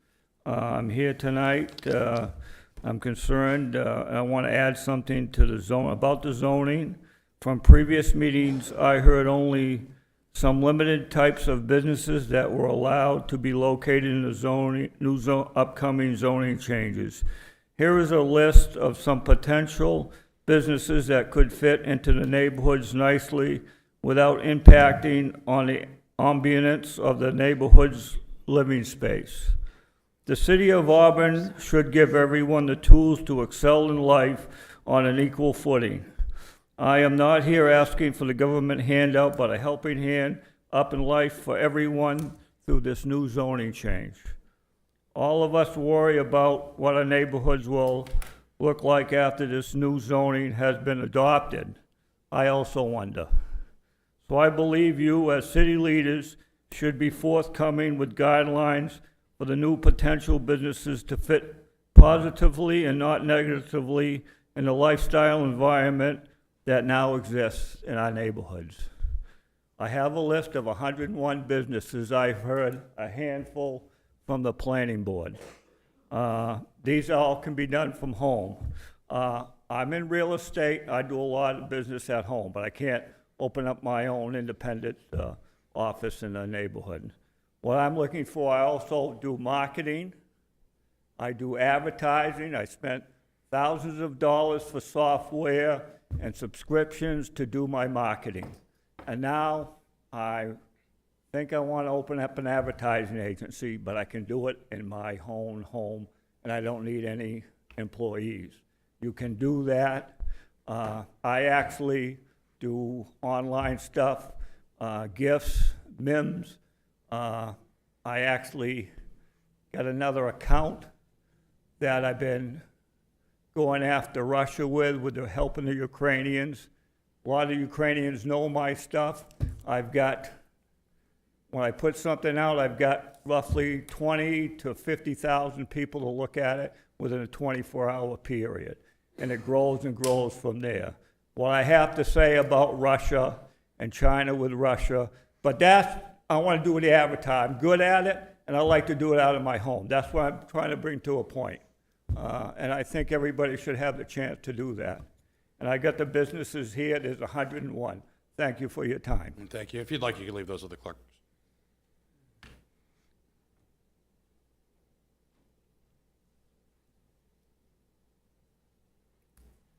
I'm here tonight. I'm concerned. I want to add something to the zone about the zoning. From previous meetings, I heard only some limited types of businesses that were allowed to be located in the upcoming zoning changes. Here is a list of some potential businesses that could fit into the neighborhoods nicely without impacting on the ambience of the neighborhood's living space. The City of Auburn should give everyone the tools to excel in life on an equal footing. I am not here asking for the government handout, but a helping hand up in life for everyone through this new zoning change. All of us worry about what our neighborhoods will look like after this new zoning has been adopted. I also wonder. So I believe you, as city leaders, should be forthcoming with guidelines for the new potential businesses to fit positively and not negatively and the lifestyle environment that now exists in our neighborhoods. I have a list of 101 businesses. I've heard a handful from the planning board. These all can be done from home. I'm in real estate. I do a lot of business at home, but I can't open up my own independent office in a neighborhood. What I'm looking for, I also do marketing. I do advertising. I spent thousands of dollars for software and subscriptions to do my marketing. And now I think I want to open up an advertising agency, but I can do it in my own home, and I don't need any employees. You can do that. I actually do online stuff, gifts, MIMS. I actually got another account that I've been going after Russia with the help of the Ukrainians. A lot of Ukrainians know my stuff. When I put something out, I've got roughly 20 to 50,000 people to look at it within a 24-hour period. And it grows and grows from there. What I have to say about Russia and China with Russia, but I want to do the advertising. I'm good at it, and I like to do it out of my home. That's what I'm trying to bring to a point. And I think everybody should have the chance to do that. And I got the businesses here, there's 101. Thank you for your time. And thank you. If you'd like, you can leave those with the clerk.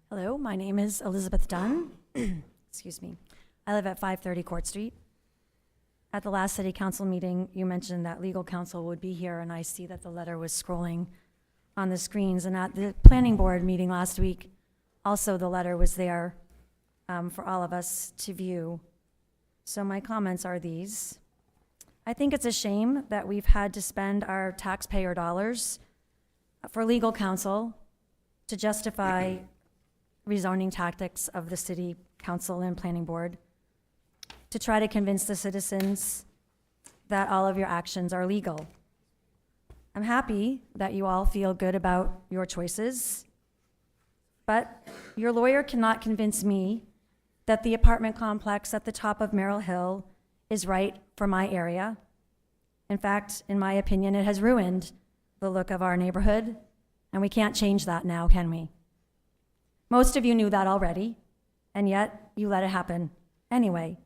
Hello, my name is Elizabeth Dunn. Excuse me. I live at 530 Court Street. At the last city council meeting, you mentioned that legal counsel would be here, and I see that the letter was scrolling on the screens. And at the planning board meeting last week, also the letter was there for all of us to view. So my comments are these. I think it's a shame that we've had to spend our taxpayer dollars for legal counsel to justify rezoning tactics of the city council and planning board to try to convince the citizens that all of your actions are legal. I'm happy that you all feel good about your choices, but your lawyer cannot convince me that the apartment complex at the top of Merrill Hill is right for my area. In fact, in my opinion, it has ruined the look of our neighborhood, and we can't change that now, can we? Most of you knew that already, and yet you let it happen anyway.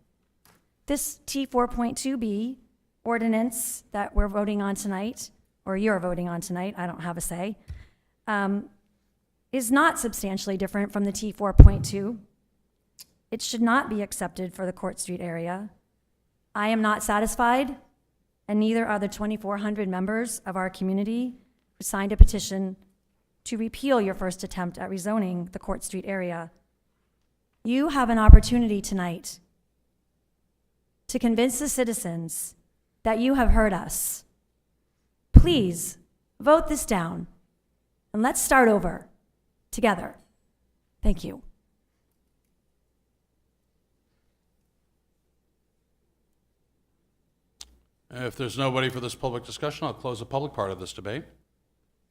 This T4.2B ordinance that we're voting on tonight, or you're voting on tonight, I don't have a say, is not substantially different from the T4.2. It should not be accepted for the Court Street area. I am not satisfied, and neither are the 2,400 members of our community who signed a petition to repeal your first attempt at rezoning the Court Street area. You have an opportunity tonight to convince the citizens that you have heard us. Please vote this down, and let's start over together. Thank you. If there's nobody for this public discussion, I'll close the public part of this debate.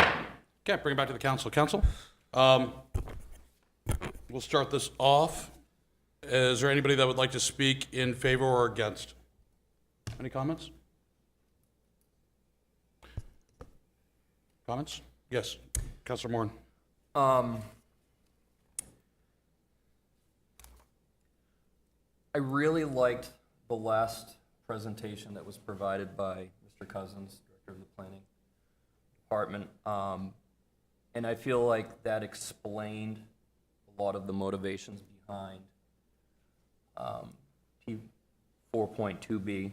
Okay, bring it back to the council. Council, we'll start this off. Is there anybody that would like to speak in favor or against? Any comments? Comments? Yes, Councilor Moore. I really liked the last presentation that was provided by Mr. Cousins, Director of the Planning Department. And I feel like that explained a lot of the motivations behind P4.2B.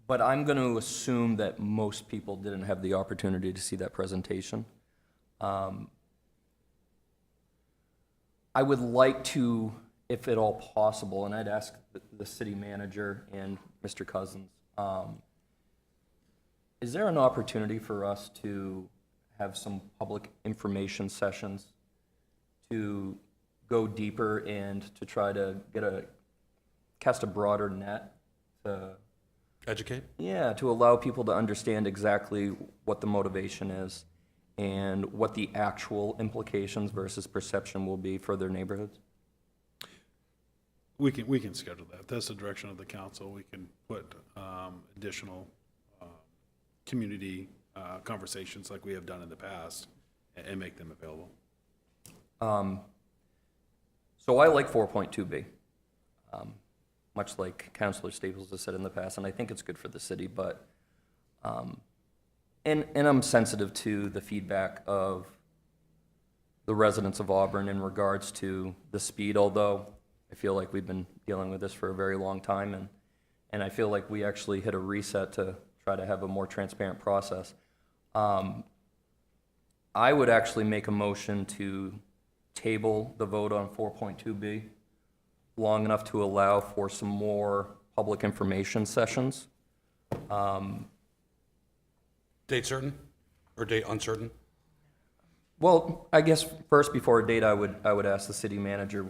But I'm going to assume that most people didn't have the opportunity to see that presentation. I would like to, if at all possible, and I'd ask the city manager and Mr. Cousins, is there an opportunity for us to have some public information sessions to go deeper and to try to cast a broader net to Educate? Yeah, to allow people to understand exactly what the motivation is. and what the actual implications versus perception will be for their neighborhoods? We can schedule that. If that's the direction of the council. We can put additional community conversations like we have done in the past and make them available. So I like 4.2B, much like Councilor Staples has said in the past, and I think it's good for the city, but, and I'm sensitive to the feedback of the residents of Auburn in regards to the speed, although I feel like we've been dealing with this for a very long time, and I feel like we actually hit a reset to try to have a more transparent process. I would actually make a motion to table the vote on 4.2B long enough to allow for some more public information sessions. Date certain or date uncertain? Well, I guess first, before a date, I would ask the city manager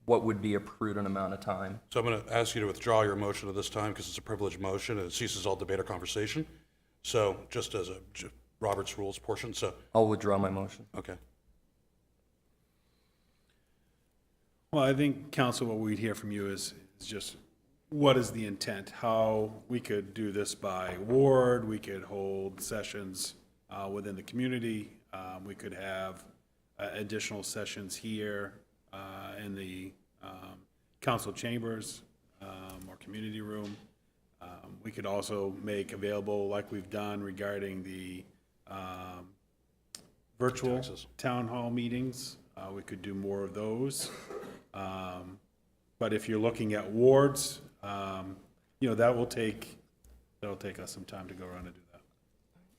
what would be a prudent amount of time. So I'm going to ask you to withdraw your motion at this time because it's a privileged motion and it ceases all debate or conversation. So just as a Robert's rules portion, so, I'll withdraw my motion. okay. Well, I think, council, what we'd hear from you is just what is the intent? How we could do this by ward, we could hold sessions within the community. We could have additional sessions here in the council chambers or community room. We could also make available, like we've done regarding the virtual Taxes. town hall meetings. We could do more of those. But if you're looking at wards, that'll take us some time to go around and do that.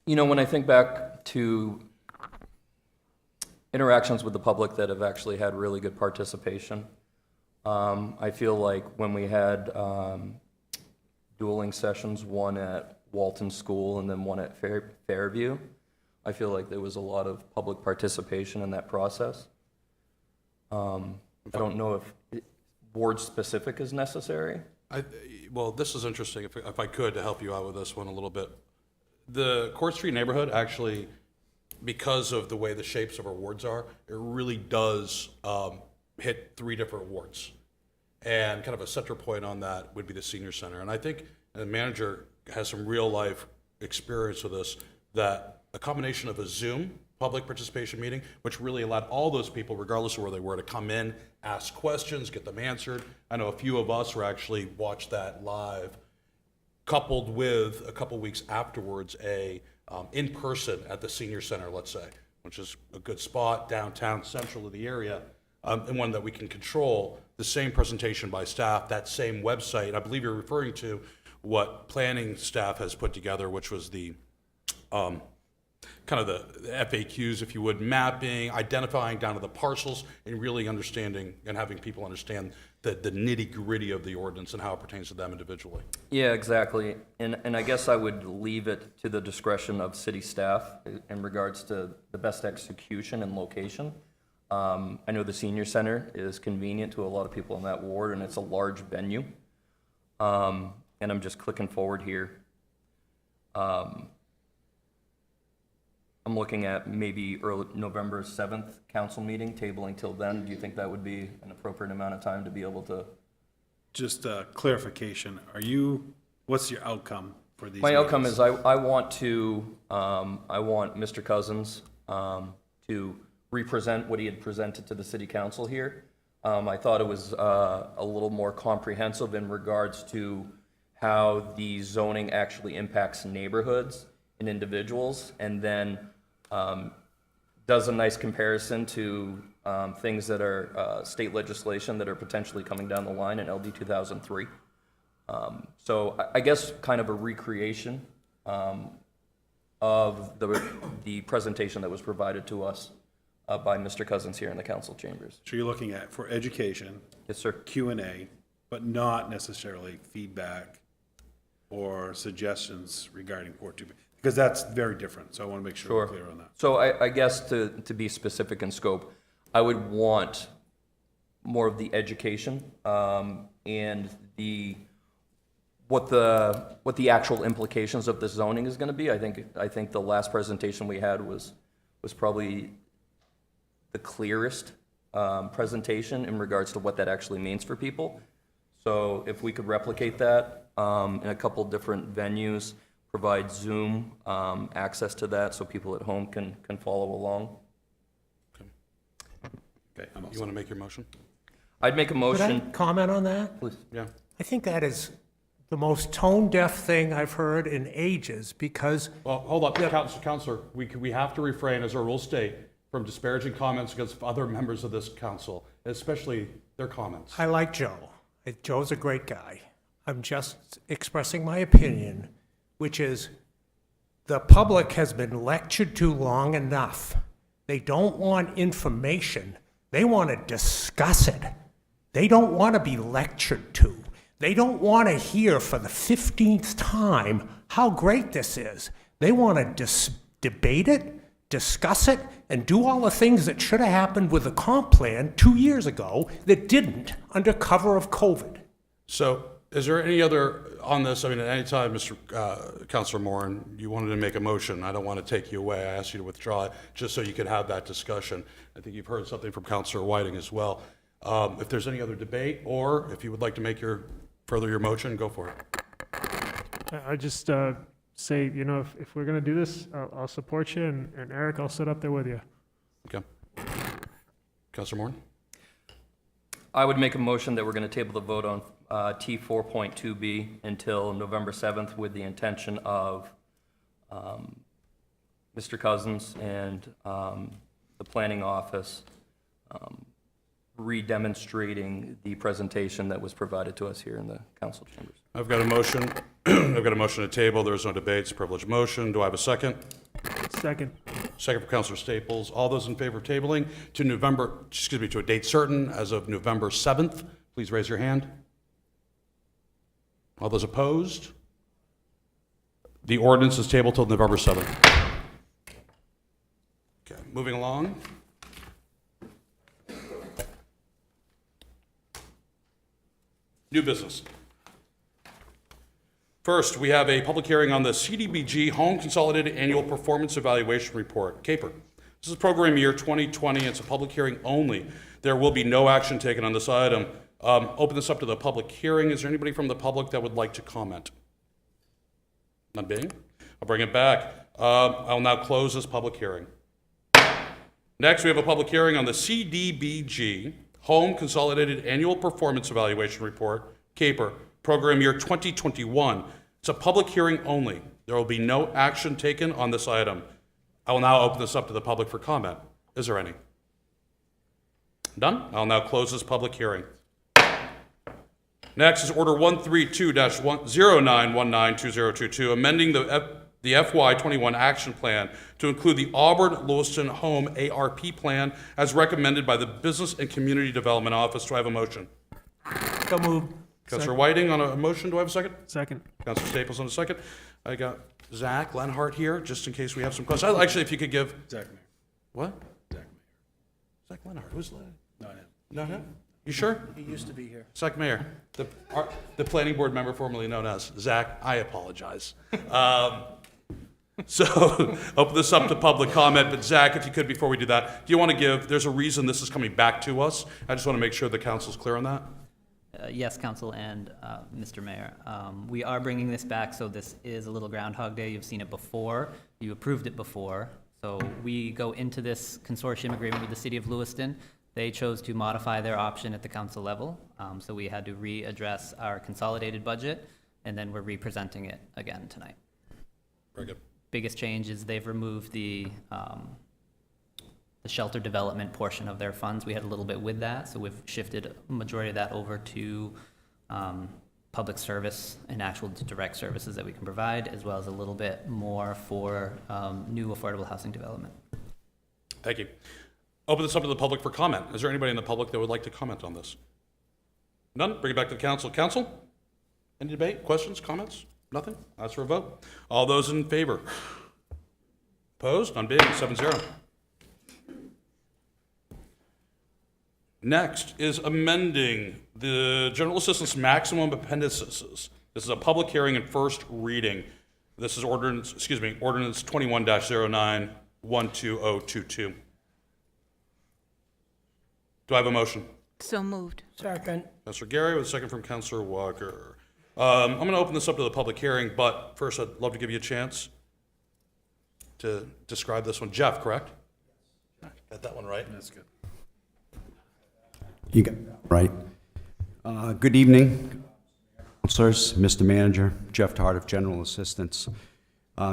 You know, when I think back to interactions with the public that have actually had really good participation, I feel like when we had dueling sessions, one at Walton School and then one at Fairview, I feel like there was a lot of public participation in that process. I don't know if board-specific is necessary. Well, this is interesting, if I could, to help you out with this one a little bit. The Court Street neighborhood actually, because of the way the shapes of our wards are, it really does hit 3 different wards. And kind of a center point on that would be the senior center. And I think the manager has some real-life experience with this, that a combination of a Zoom public participation meeting, which really allowed all those people, regardless of where they were, to come in, ask questions, get them answered. I know a few of us were actually watched that live, coupled with a couple weeks afterwards, in-person at the senior center, let's say, which is a good spot downtown, central of the area, and one that we can control. The same presentation by staff, that same website. I believe you're referring to what planning staff has put together, which was the kind of the FAQs, if you would, mapping, identifying down to the parcels, and really understanding and having people understand the nitty-gritty of the ordinance and how it pertains to them individually. Yeah, exactly. And I guess I would leave it to the discretion of city staff in regards to the best execution and location. I know the senior center is convenient to a lot of people in that ward, and it's a large venue. And I'm just clicking forward here. I'm looking at maybe early November 7th council meeting, tabling till then. Do you think that would be an appropriate amount of time to be able to? Just clarification, what's your outcome for these My outcome meetings? is I want Mr. Cousins to represent what he had presented to the city council here. I thought it was a little more comprehensive in regards to how the zoning actually impacts neighborhoods and individuals, and then does a nice comparison to things that are state legislation that are potentially coming down the line in LD 2003. So I guess kind of a recreation of the presentation that was provided to us by Mr. Cousins here in the council chambers. So you're looking at, for education, Yes, sir. Q&A, but not necessarily feedback or suggestions regarding Port 2B, because that's very different, so I want to make sure we're clear on that. So I guess to be specific in scope, I would want more of the education and what the actual implications of the zoning is going to be. I think the last presentation we had was was probably the clearest presentation in regards to what that actually means for people. So if we could replicate that in a couple different venues, provide Zoom access to that so people at home can follow along. Okay, you want to make your motion? I'd make a Could I motion. comment on that? Please. Yeah. I think that is the most tone-deaf thing I've heard in ages, because Well, hold up, Counselor, we have to refrain, as our rules state, from disparaging comments against other members of this council, especially their comments. I like Joe. Joe's a great guy. I'm just expressing my opinion, which is the public has been lectured to long enough. They don't want information. They want to discuss it. They don't want to be lectured to. They don't want to hear for the 15th time how great this is. They want to debate it, discuss it, and do all the things that should have happened with the comp plan 2 years ago that didn't under cover of COVID. So is there any other, on this, I mean, at any time, Mr. Counselor Moran, you wanted to make a motion, I don't want to take you away, I asked you to withdraw it, just so you could have that discussion. I think you've heard something from Counselor Whiting as well. If there's any other debate, or if you would like to make further your motion, go for it. I just say, you know, if we're gonna do this, I'll support you, and Eric, I'll sit up there with you. Okay. Counselor Moran? I would make a motion that we're going to table the vote on T 4.2B until November 7th with the intention of Mr. Cousins and the planning office re-demonstrating the presentation that was provided to us here in the council chambers. I've got a motion. I've got a motion to table. There's no debate. It's a privileged motion. Do I have a second? Second. Second for Counselor Staples. All those in favor of tabling to a date certain as of November 7th, please raise your hand. All those opposed? The ordinance is tabled till November 7th. Okay, moving along. New business. First, we have a public hearing on the CDBG Home Consolidated Annual Performance Evaluation Report, CAPER. This is program year 2020. It's a public hearing only. There will be no action taken on this item. Open this up to the public hearing. Is there anybody from the public that would like to comment? None being? I'll bring it back. I'll now close this public hearing. Next, we have a public hearing on the CDBG Home Consolidated Annual Performance Evaluation Report, CAPER, program year 2021. It's a public hearing only. There will be no action taken on this item. I will now open this up to the public for comment. Is there any? None? I'll now close this public hearing. Next is Order 132-09192022, amending the FY21 action plan to include the Auburn Lewiston Home ARP plan as recommended by the Business and Community Development Office. Do I have a motion? So moved. Councilor Whiting on a motion. Do I have a second? Second. Councilor Staples on a second. I got Zach Lenhart here, just in case we have some questions. Actually, if you could give. Zach Mayor. What? Zach Zach Lenhart. Who's that? Mayor. Not him. Not him? You sure? He used to be here. Zach Mayor, the planning board member formerly known as Zach. I apologize. So open this up to public comment, but Zach, if you could, before we do that, do you want to give, there's a reason this is coming back to us. I just want to make sure the council's clear on that. Yes, Council and Mr. Mayor. We are bringing this back, so this is a little Groundhog Day. You've seen it before. You approved it before. So we go into this consortium agreement with the City of Lewiston. They chose to modify their option at the council level, so we had to readdress our consolidated budget, and then we're representing it again tonight. Very good. Biggest change is they've removed the shelter development portion of their funds. We had a little bit with that, so we've shifted a majority of that over to public service and actual direct services that we can provide, as well as a little bit more for new affordable housing development. Thank you. Open this up to the public for comment. Is there anybody in the public that would like to comment on this? None? Bring it back to the council. Council? Any debate, questions, comments? Nothing? Ask for a vote. All those in favor? Opposed? None being 7-0. Next is amending the general assistance maximum appendices. This is a public hearing and first reading. This is ordinance 21-09 12022. Do I have a motion? So moved. Second. Councilor Gary with a second from Councilor Walker. I'm going to open this up to the public hearing, but first I'd love to give you a chance to describe this one. Jeff, correct? Got that one right? That's good. You got right. Good evening, councilors, Mr. Manager, Jeff Tardif, General Assistance.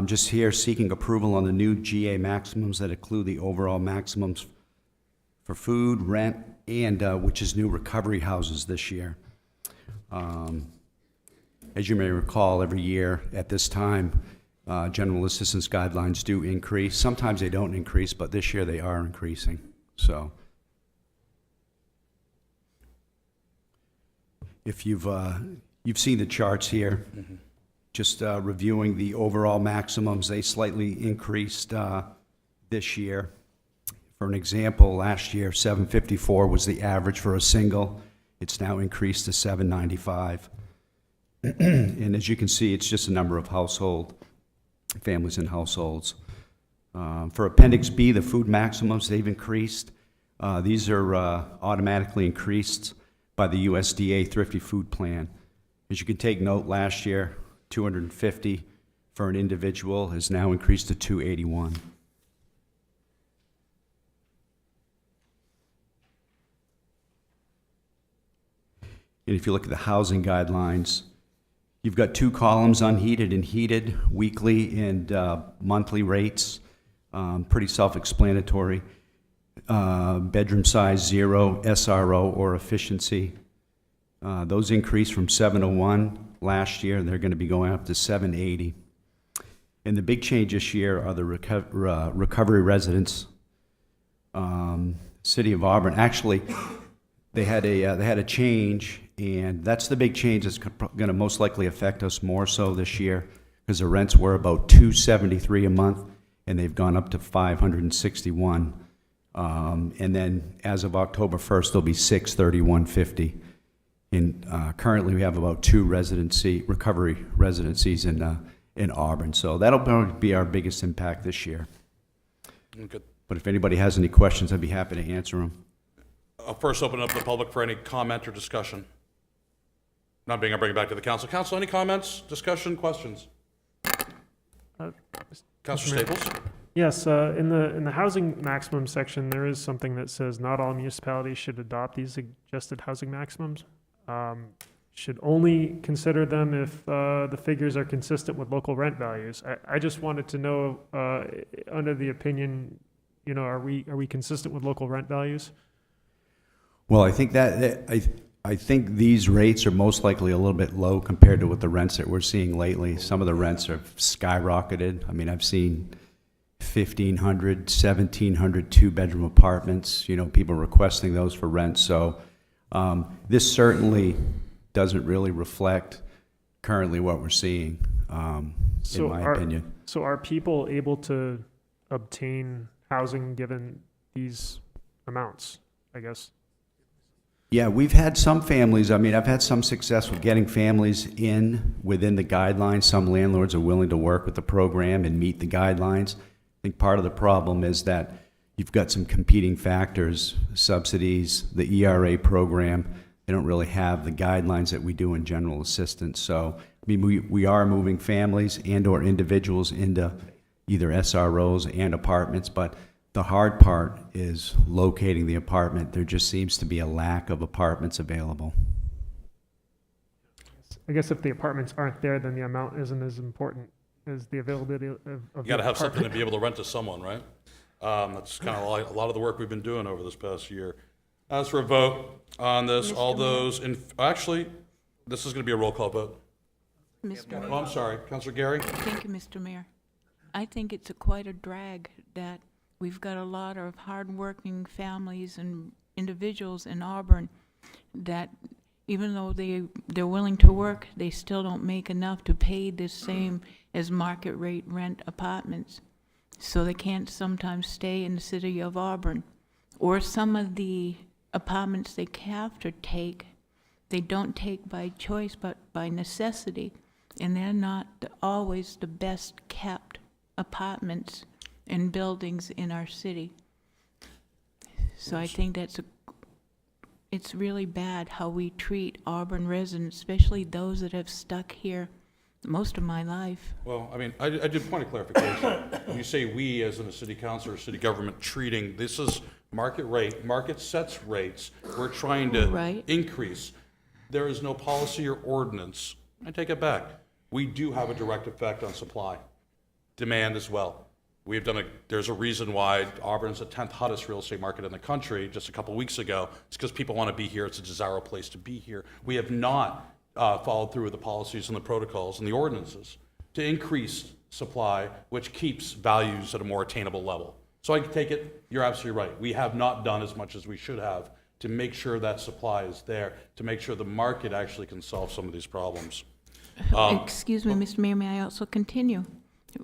Just here seeking approval on the new GA maximums that include the overall maximums for food, rent, and which is new recovery houses this year. As you may recall, every year at this time, general assistance guidelines do increase. Sometimes they don't increase, but this year they are increasing. So, if you've seen the charts here, just reviewing the overall maximums, they slightly increased this year. For an example, last year, 754 was the average for a single. It's now increased to 795. And as you can see, it's just a number of families and households. For Appendix B, the food maximums, they've increased. These are automatically increased by the USDA Thrifty Food Plan. As you can take note, last year, 250 for an individual has now increased to 281. And if you look at the housing guidelines, you've got two columns, unheated and heated, weekly and monthly rates. Pretty self-explanatory. Bedroom size 0, SRO, or efficiency. Those increased from 701 last year, and they're going to be going up to 780. And the big change this year are the recovery residents. City of Auburn, actually, they had a change, and that's the big change that's going to most likely affect us more so this year, because the rents were about $273 a month, and they've gone up to $561. And then as of October 1st, they'll be $631.50. And currently, we have about 2 recovery residencies in Auburn. So that'll probably be our biggest impact this year. Okay. But if anybody has any questions, I'd be happy to answer them. I'll first open up the public for any comment or discussion. Not being, I'll bring it back to the council. Council, any comments, discussion, questions? Councilor Staples? Yes, in the housing maximum section, there is something that says not all municipalities should adopt these suggested housing maximums. Should only consider them if the figures are consistent with local rent values. I just wanted to know, under the opinion, are we consistent with local rent values? Well, I think I think these rates are most likely a little bit low compared to what the rents that we're seeing lately. Some of the rents have skyrocketed. I mean, I've seen 1,500, 1,700 two-bedroom apartments, people requesting those for rent. So this certainly doesn't really reflect currently what we're seeing, in my opinion. So are people able to obtain housing given these amounts, I guess? Yeah, we've had some families, I've had some success with getting families within the guidelines. Some landlords are willing to work with the program and meet the guidelines. I think part of the problem is that you've got some competing factors, subsidies, the ERA program. They don't really have the guidelines that we do in general assistance. So, we are moving families and or individuals into either SROs and apartments, but the hard part is locating the apartment. There just seems to be a lack of apartments available. I guess if the apartments aren't there, then the amount isn't as important as the availability of You got to have something to be able to rent to someone, right? That's kind of like a lot of the work we've been doing over this past year. As for a vote on this, all those actually, this is going to be a roll call vote. Mr. Oh, I'm sorry, Councilor Gary. Thank you, Mr. Mayor. I think it's quite a drag that we've got a lot of hardworking families and individuals in Auburn that even though they're willing to work, they still don't make enough to pay the same as market rate rent apartments. So they can't sometimes stay in the city of Auburn. Or some of the apartments they have to take, they don't take by choice but by necessity. And they're not always the best kept apartments and buildings in our city. So I think it's really bad how we treat Auburn residents, especially those that have stuck here most of my life. Well, I mean, I did point of clarification. When you say we, as in the city council or city government, treating, this is market rate, market sets rates. We're trying to Right. increase. There is no policy or ordinance. I take it back. We do have a direct effect on supply, demand as well. We've there's a reason why Auburn's the 10th hottest real estate market in the country just a couple weeks ago. It's because people want to be here. It's a desirable place to be here. We have not followed through with the policies and the protocols and the ordinances to increase supply, which keeps values at a more attainable level. So I take it, you're absolutely right. We have not done as much as we should have to make sure that supply is there, to make sure the market actually can solve some of these problems. Excuse me, Mr. Mayor, may I also continue?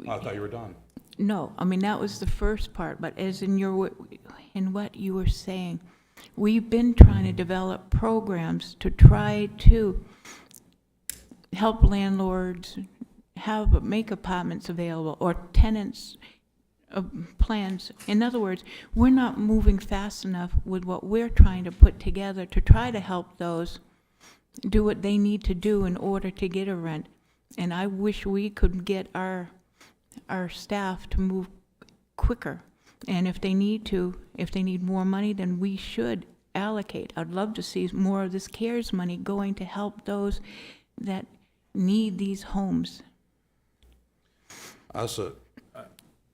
I thought you were done. No, I mean, that was the first part, but as in what you were saying, we've been trying to develop programs to try to help landlords make apartments available, or tenants plans. In other words, we're not moving fast enough with what we're trying to put together to try to help those do what they need to do in order to get a rent. And I wish we could get our staff to move quicker. And if they need more money, then we should allocate. I'd love to see more of this CARES money going to help those that need these homes.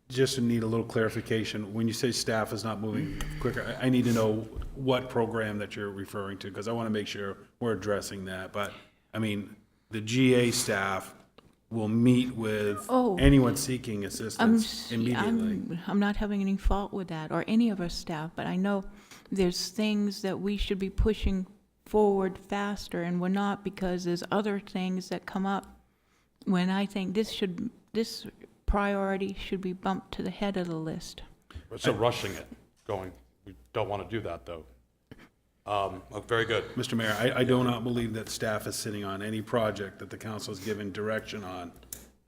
Just to need a little clarification, when you say staff is not moving quicker, I need to know what program that you're referring to, because I want to make sure we're addressing that. But, I mean, the GA staff will meet with anyone seeking assistance immediately. I'm not having any fault with that, or any of our staff, but I know there's things that we should be pushing forward faster, and we're not, because there's other things that come up when I think this priority should be bumped to the head of the list. So rushing it, we don't want to do that, though. Very good. Mr. Mayor, I do not believe that staff is sitting on any project that the council has given direction on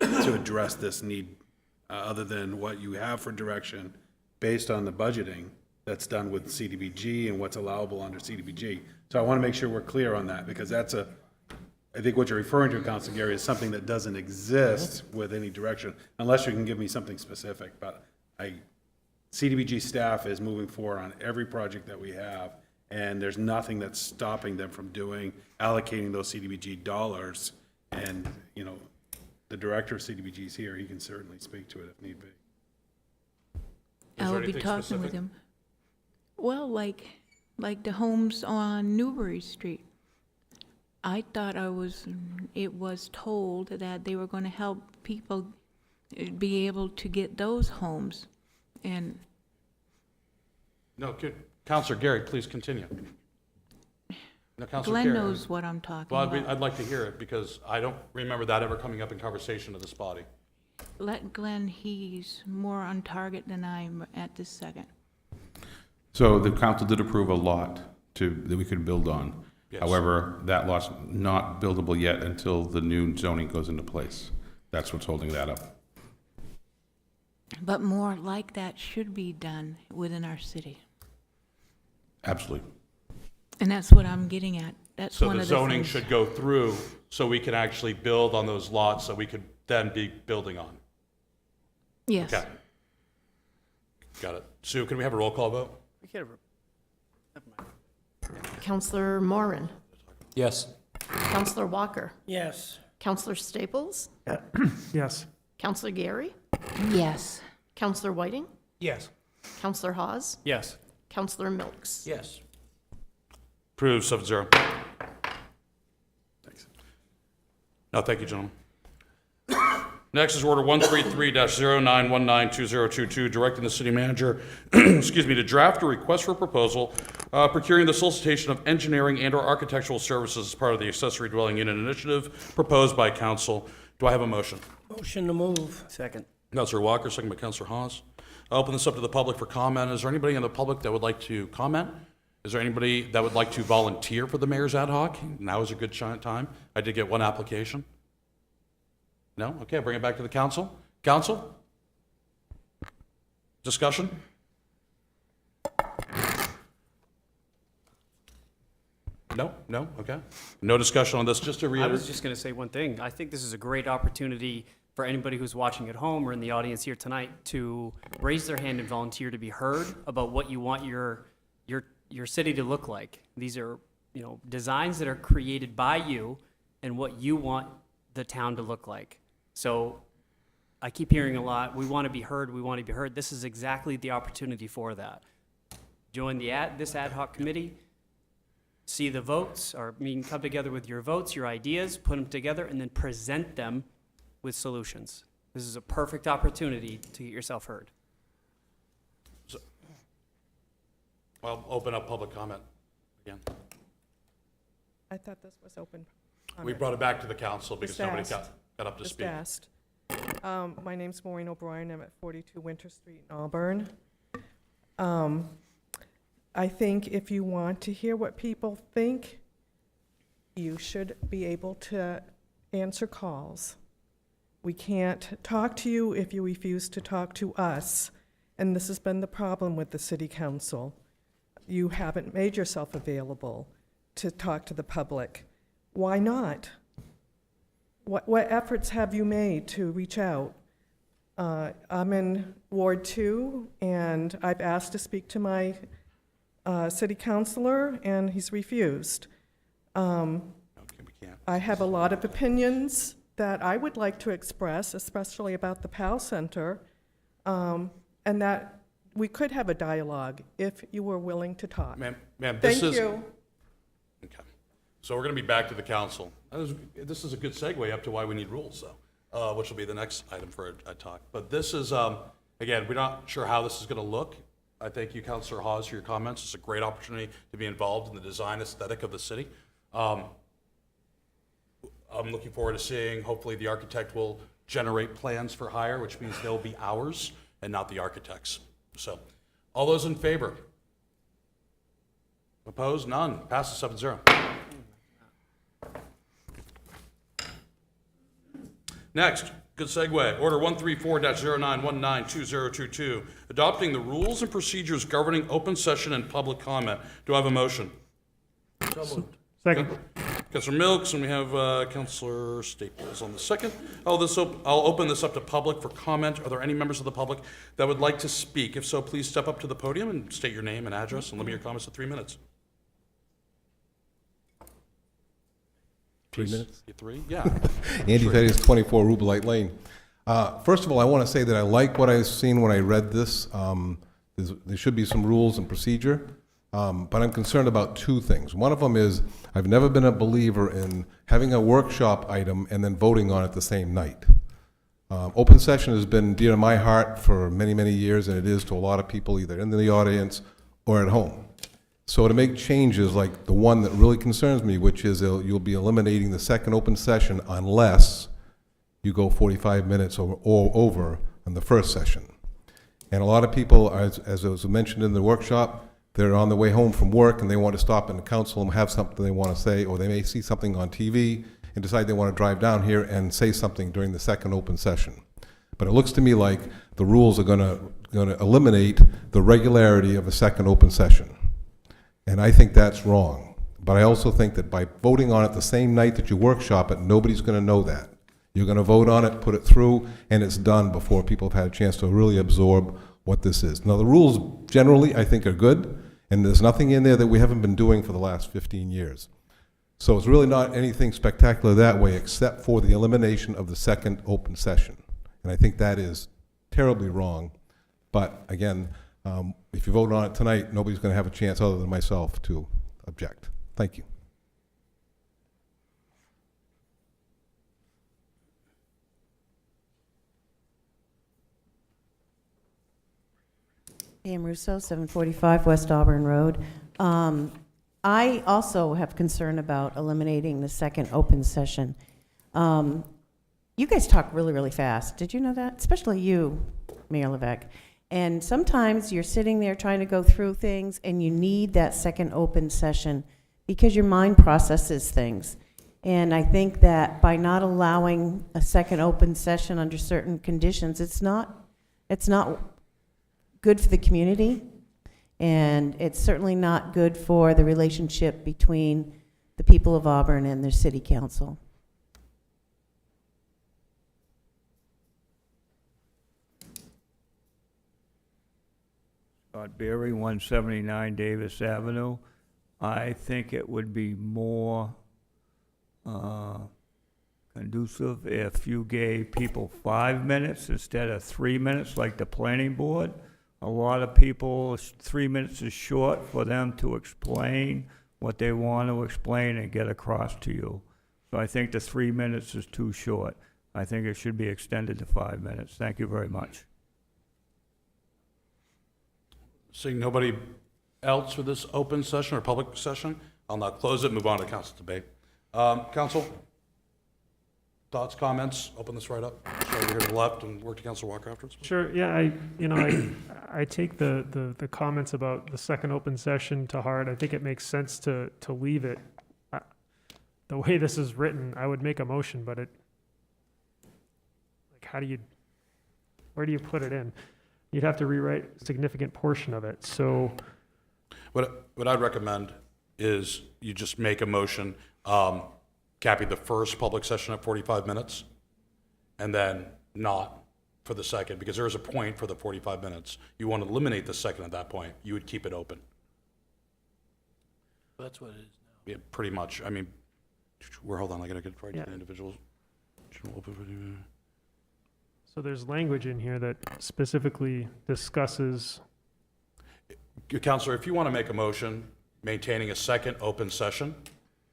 to address this need, other than what you have for direction based on the budgeting that's done with CDBG and what's allowable under CDBG. So I want to make sure we're clear on that, because I think what you're referring to, Council Gary, is something that doesn't exist with any direction, unless you can give me something specific. But CDBG staff is moving forward on every project that we have, and there's nothing that's stopping them from allocating those CDBG dollars. And, the director of CDBG is here. He can certainly speak to it if need be. I will be talking with him. Well, like the homes on Newbury Street. I thought it was told that they were going to help people be able to get those homes. And No, good. Counselor Gary, please continue. No, Counselor Glenn Gary. knows what I'm talking Well, about. I'd like to hear it, because I don't remember that ever coming up in conversation of this body. Let Glenn, he's more on target than I am at this second. So the council did approve a lot that we could build on. Yes. However, that lot's not buildable yet until the new zoning goes into place. That's what's holding that up. But more like that should be done within our city. Absolutely. And that's what I'm getting at. That's So one the of the zoning things. should go through so we can actually build on those lots that we could then be building on. Yes. Okay. Got it. Sue, can we have a roll call vote? Counselor Moran, Yes. Counselor Walker, Yes. Counselor Staples, Yes. Counselor Gary, Yes. Counselor Whiting, Yes. Counselor Hawes, Yes. Counselor Milks. Yes. Approved, 7-0. Thanks. No, thank you, gentlemen. Next is Order 133-09192022, directing the city manager, to draft a request for proposal procuring the solicitation of engineering and/or architectural services as part of the accessory dwelling unit initiative proposed by council. Do I have a motion? Motion to move. Second. Councilor Walker, second by Councilor Hawes. I'll open this up to the public for comment. Is there anybody in the public that would like to comment? Is there anybody that would like to volunteer for the mayor's ad hoc? Now is a good time. I did get one application. No? Okay, I'll bring it back to the council. Council? Discussion? No, okay. No discussion on this, just to I reiterate. was just going to say one thing. I think this is a great opportunity for anybody who's watching at home or in the audience here tonight to raise their hand and volunteer to be heard about what you want your city to look like. These are, designs that are created by you and what you want the town to look like. So I keep hearing a lot, we want to be heard, we want to be heard. This is exactly the opportunity for that. Join this ad hoc committee, see the votes, or come together with your votes, your ideas, put them together, and then present them with solutions. This is a perfect opportunity to get yourself heard. I'll open up public comment again. I thought this was open. We brought it back to the council because Just nobody asked. got up to Just speak. asked. My name's Maureen O'Brien. I'm at 42 Winter Street in Auburn. I think if you want to hear what people think, you should be able to answer calls. We can't talk to you if you refuse to talk to us, and this has been the problem with the city council. You haven't made yourself available to talk to the public. Why not? What efforts have you made to reach out? I'm in Ward 2, and I've asked to speak to my city councilor, and he's refused. Okay, we can't. I have a lot of opinions that I would like to express, especially about the PAL Center, and that we could have a dialogue if you were willing to talk. Ma'am, this Thank is. you. Okay. So we're going to be back to the council. This is a good segue up to why we need rules, though, which will be the next item for a talk. But this is, again, we're not sure how this is going to look. I thank you, Councilor Hawes, for your comments. It's a great opportunity to be involved in the design aesthetic of the city. I'm looking forward to seeing, hopefully the architect will generate plans for hire, which means they'll be ours and not the architects. So, all those in favor? Opposed? None. Passes 7-0. Next, good segue. Order 134-09192022, adopting the rules and procedures governing open session and public comment. Do I have a motion? Second. Councilor Milks, and we have Councilor Staples on the second. I'll open this up to public for comment. Are there any members of the public that would like to speak? If so, please step up to the podium and state your name and address, and limit your comments to 3 minutes. 3 minutes? 3? Yeah. Andy Fetty, 24 Rubelite Lane. First of all, I want to say that I like what I've seen when I read this. There should be some rules and procedure, but I'm concerned about two things. One of them is I've never been a believer in having a workshop item and then voting on it the same night. Open session has been dear to my heart for many, many years, and it is to a lot of people either in the audience or at home. So to make changes like the one that really concerns me, which is you'll be eliminating the second open session unless you go 45 minutes or over on the first session. And a lot of people, as was mentioned in the workshop, they're on the way home from work and they want to stop in the council and have something they want to say, or they may see something on TV and decide they want to drive down here and say something during the second open session. But it looks to me like the rules are going to eliminate the regularity of a second open session. And I think that's wrong. But I also think that by voting on it the same night that you workshop it, nobody's going to know that. You're going to vote on it, put it through, and it's done before people have had a chance to really absorb what this is. Now, the rules generally, I think, are good, and there's nothing in there that we haven't been doing for the last 15 years. So it's really not anything spectacular that way, except for the elimination of the second open session. And I think that is terribly wrong. But again, if you vote on it tonight, nobody's going to have a chance other than myself to object. Thank you. Pam Russo, 745 West Auburn Road. I also have concern about eliminating the second open session. You guys talk really, really fast. Did you know that? Especially you, Mayor Levesque. And sometimes you're sitting there trying to go through things and you need that second open session because your mind processes things. And I think that by not allowing a second open session under certain conditions, it's not good for the community, and it's certainly not good for the relationship between the people of Auburn and their city council. Scott Berry, 179 Davis Avenue. I think it would be more conducive if you gave people 5 minutes instead of 3 minutes like the planning board. A lot of people, 3 minutes is short for them to explain what they want to explain and get across to you. So I think the 3 minutes is too short. I think it should be extended to 5 minutes. Thank you very much. Seeing nobody else for this open session or public session, I'll now close it, move on to council debate. Council, thoughts, comments? Open this right up. So over here to the left and work to Councilor Walker afterwards. Sure, yeah, I take the comments about the second open session to heart. I think it makes sense to leave it. The way this is written, I would make a motion, but where do you put it in? You'd have to rewrite a significant portion of it, so. What I'd recommend is you just make a motion, capping the first public session at 45 minutes, and then not for the second, because there is a point for the 45 minutes. You want to eliminate the second at that point. You would keep it open. That's what it is now. Yeah, pretty much. I mean, hold on, I gotta get right Yeah. to the individuals. So there's language in here that specifically discusses. Counselor, if you want to make a motion maintaining a second open session,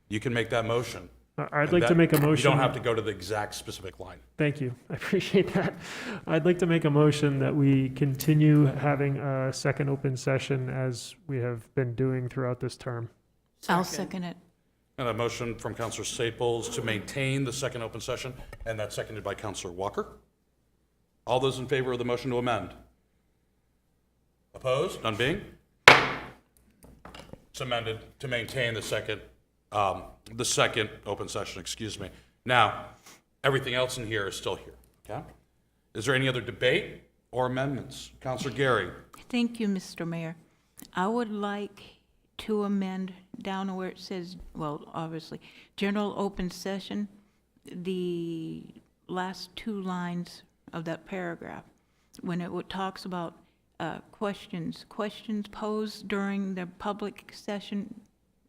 you can make that motion. I'd like to make a motion. You don't have to go to the exact specific line. Thank you. I appreciate that. I'd like to make a motion that we continue having a second open session as we have been doing throughout this term. I'll second it. And a motion from Counselor Staples to maintain the second open session, and that's seconded by Counselor Walker. All those in favor of the motion to amend? Opposed? None being? It's amended to maintain the second open session, excuse me. Now, everything else in here is still here, okay? Is there any other debate or amendments? Counselor Gary? Thank you, Mr. Mayor. I would like to amend down where it says, well, obviously, general open session, the last two lines of that paragraph, when it talks about questions posed during the public session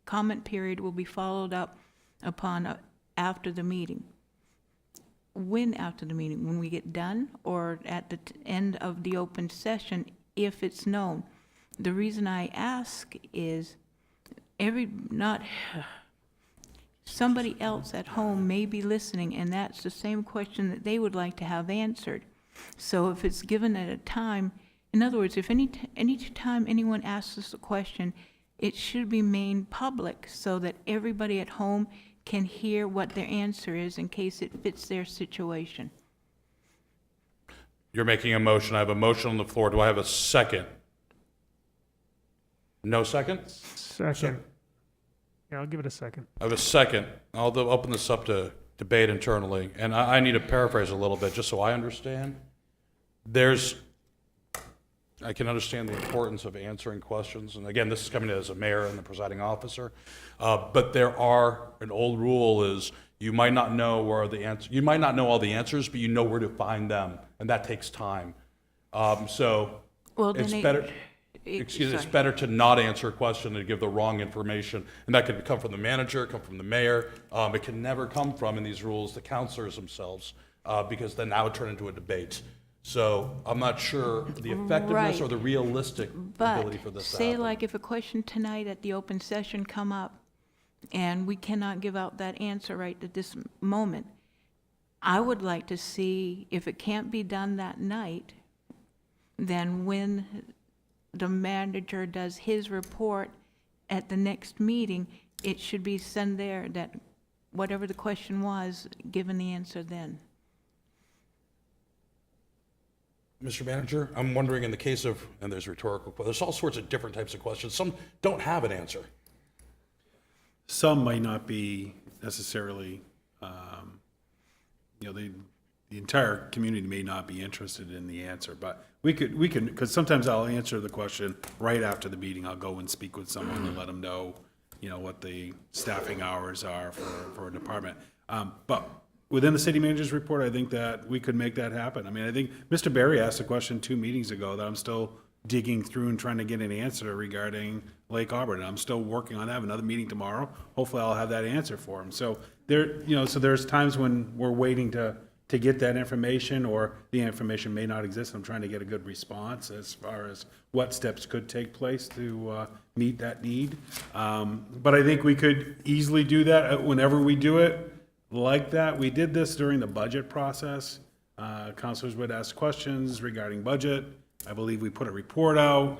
comment period will be followed up upon after the meeting. When after the meeting? When we get done, or at the end of the open session, if it's known? The reason I ask is somebody else at home may be listening, and that's the same question that they would like to have answered. So if it's given at a time, in other words, if any time anyone asks us a question, it should be made public so that everybody at home can hear what their answer is in case it fits their situation. You're making a motion. I have a motion on the floor. Do I have a second? No second? Second. Yeah, I'll give it a second. I have a second. I'll open this up to debate internally, and I need to paraphrase a little bit just so I understand. I can understand the importance of answering questions, and again, this is coming as a mayor and the presiding officer, but an old rule is you might not know you might not know all the answers, but you know where to find them, and that takes time. So it's better. It's better to not answer a question than to give the wrong information, and that could come from the manager, come from the mayor. It can never come from, in these rules, the counselors themselves, because then that would turn into a debate. So I'm not sure the effectiveness or the realistic ability for this to happen. Say like if a question tonight at the open session come up, and we cannot give out that answer right at this moment, I would like to see, if it can't be done that night, then when the manager does his report at the next meeting, it should be sent there that whatever the question was, given the answer then. Mr. Manager, I'm wondering in the case of, and there's rhetorical, there's all sorts of different types of questions. Some don't have an answer. Some might not be necessarily, the entire community may not be interested in the answer, but we could, because sometimes I'll answer the question right after the meeting. I'll go and speak with someone and let them know, what the staffing hours are for a department. But within the city manager's report, I think that we could make that happen. I mean, I think Mr. Barry asked a question 2 meetings ago that I'm still digging through and trying to get an answer regarding Lake Auburn. I'm still working on that. I have another meeting tomorrow. Hopefully I'll have that answer for him. So so there's times when we're waiting to get that information, or the information may not exist. I'm trying to get a good response as far as what steps could take place to meet that need. But I think we could easily do that whenever we do it like that. We did this during the budget process. Councilors would ask questions regarding budget. I believe we put a report out.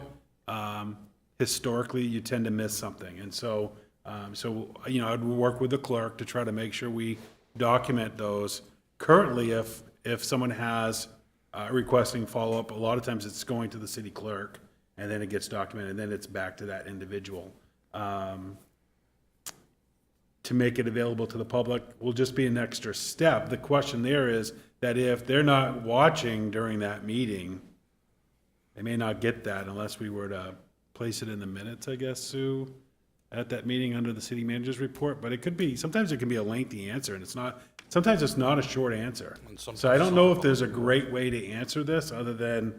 Historically, you tend to miss something. And so, I'd work with the clerk to try to make sure we document those. Currently, if someone has requesting follow-up, a lot of times it's going to the city clerk, and then it gets documented, and then it's back to that individual. To make it available to the public will just be an extra step. The question there is that if they're not watching during that meeting, they may not get that unless we were to place it in the minutes, I guess, Sue, at that meeting under the city manager's report. But it could be, sometimes it can be a lengthy answer, and sometimes it's not a short answer. So I don't know if there's a great way to answer this other than,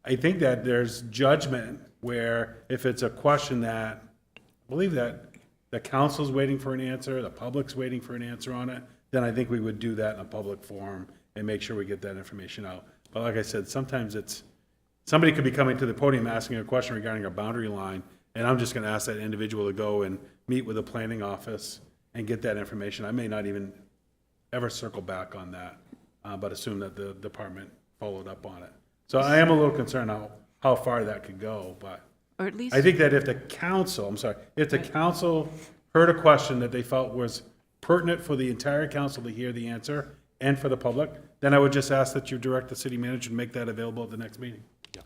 I think that there's judgment where if it's a question that, I believe that the council's waiting for an answer, the public's waiting for an answer on it, then I think we would do that in a public forum and make sure we get that information out. But like I said, sometimes somebody could be coming to the podium asking a question regarding a boundary line, and I'm just gonna ask that individual to go and meet with the planning office and get that information. I may not even ever circle back on that, but assume that the department followed up on it. So I am a little concerned how far that could go, but Or at least, I think that if the council heard a question that they felt was pertinent for the entire council to hear the answer and for the public, then I would just ask that you direct the city manager to make that available at the next meeting. Yeah,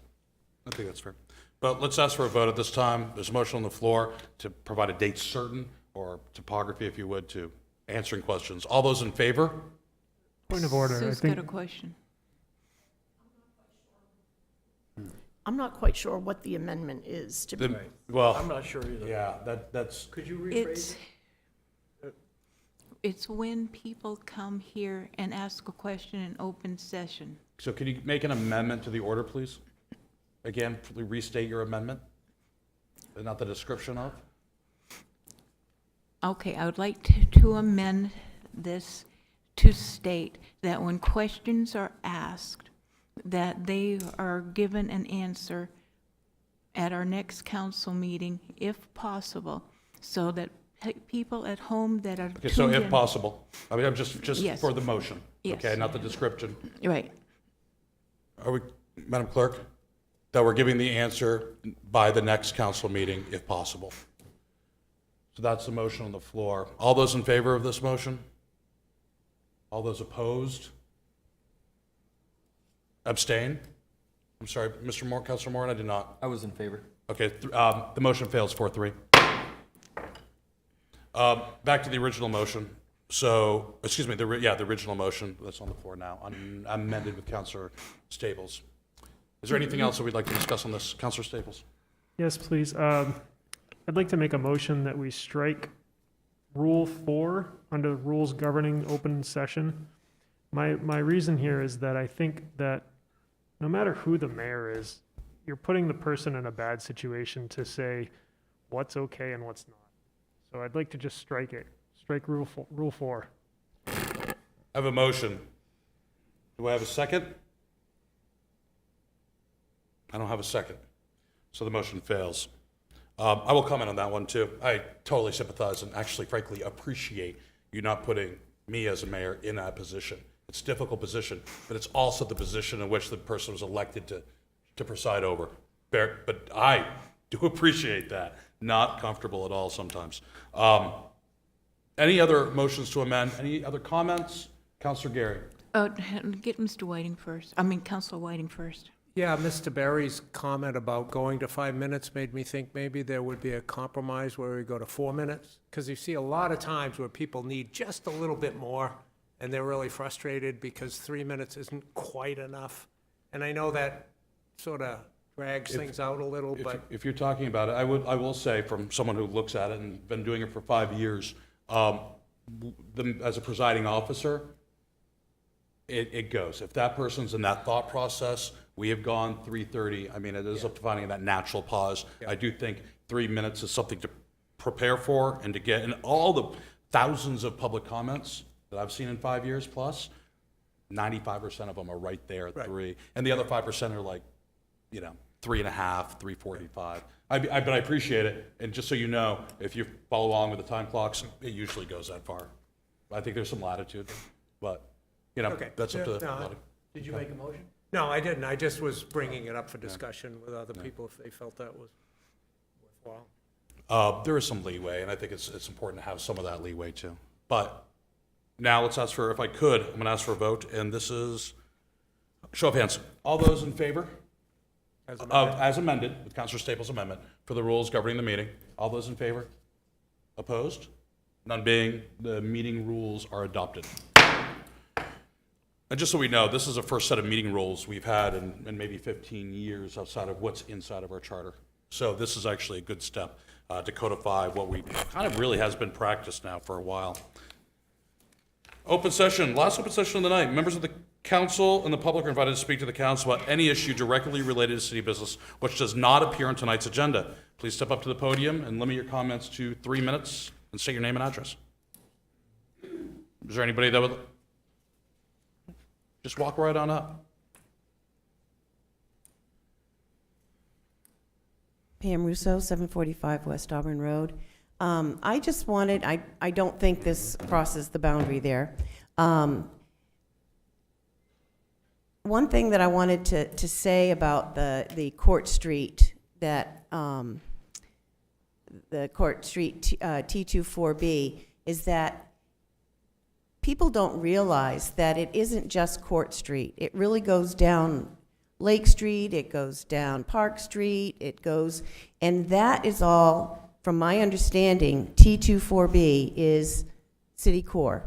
I think that's fair. But let's ask for a vote at this time. There's a motion on the floor to provide a date certain, or topography, if you would, to answering questions. All those in favor? Point of order, I Sue's think. got a question. I'm not quite sure what the amendment is, to be. Well, I'm not sure either. yeah, that's, Could you rephrase? It's when people come here and ask a question in open session. so can you make an amendment to the order, please? Again, restate your amendment, and not the description of? Okay, I would like to amend this to state that when questions are asked, that they are given an answer at our next council meeting, if possible, so that people at home that are Okay, so tuned if in- possible, I mean, I'm just Yes. for the motion, Yes. okay, not the description. Right. Are we, Madam Clerk, that we're giving the answer by the next council meeting, if possible? So that's the motion on the floor. All those in favor of this motion? All those opposed? Abstain? I'm sorry, Mr. Moore, Councilor Moore, I did not. I was in favor. Okay, the motion fails 4-3. Back to the original motion. So, excuse me, the original motion that's on the floor now, amended with Councilor Staples. Is there anything else that we'd like to discuss on this, Councilor Staples? Yes, please. I'd like to make a motion that we strike Rule 4 under rules governing open session. My reason here is that I think that no matter who the mayor is, you're putting the person in a bad situation to say what's okay and what's not. So I'd like to just strike it. Strike Rule 4. I have a motion. Do I have a second? I don't have a second. So the motion fails. I will comment on that one too. I totally sympathize and actually, frankly, appreciate you not putting me as a mayor in that position. It's a difficult position, but it's also the position in which the person was elected to preside over. But I do appreciate that. Not comfortable at all sometimes. Any other motions to amend? Any other comments? Councilor Gary. Get Mr. Whiting first. Councilor Whiting first. Yeah, Mr. Barry's comment about going to 5 minutes made me think maybe there would be a compromise where we go to 4 minutes. Because you see a lot of times where people need just a little bit more, and they're really frustrated because 3 minutes isn't quite enough. And I know that sort of drags things out a little, but If you're talking about it, I will say, from someone who looks at it and been doing it for 5 years, as a presiding officer, it goes. If that person's in that thought process, we have gone 3:30. I mean, it is up to finding that natural pause. I do think 3 minutes is something to prepare for and to get, and all the thousands of public comments that I've seen in 5 years plus, 95% of them are right there at 3. And the other 5% are like, 3.5, 3:45. But I appreciate it. And just so you know, if you follow along with the time clocks, it usually goes that far. I think there's some latitude, but, okay. that's up to. No, Did you make a motion? No, I didn't. I just was bringing it up for discussion with other people if they felt that was worthwhile. There is some leeway, and I think it's important to have some of that leeway too. But now let's ask for, if I could, I'm going to ask for a vote, and this is, show of hands. All those in favor? As amended, with Councilor Staples' amendment, for the rules governing the meeting. All those in favor? Opposed? None being, the meeting rules are adopted. And just so we know, this is the first set of meeting rules we've had in maybe 15 years outside of what's inside of our charter. So this is actually a good step to codify what we kind of really has been practiced now for a while. Open session, last open session of the night. Members of the council and the public are invited to speak to the council about any issue directly related to city business which does not appear on tonight's agenda. Please step up to the podium and limit your comments to 3 minutes and state your name and address. Is there anybody that would, just walk right on up. Pam Russo, 745 West Auburn Road. I just wanted, I don't think this crosses the boundary there. One thing that I wanted to say about the Court Street, that the Court Street T24B, is that people don't realize that it isn't just Court Street. It really goes down Lake Street, it goes down Park Street, it goes, and that is all, from my understanding, T24B is city core.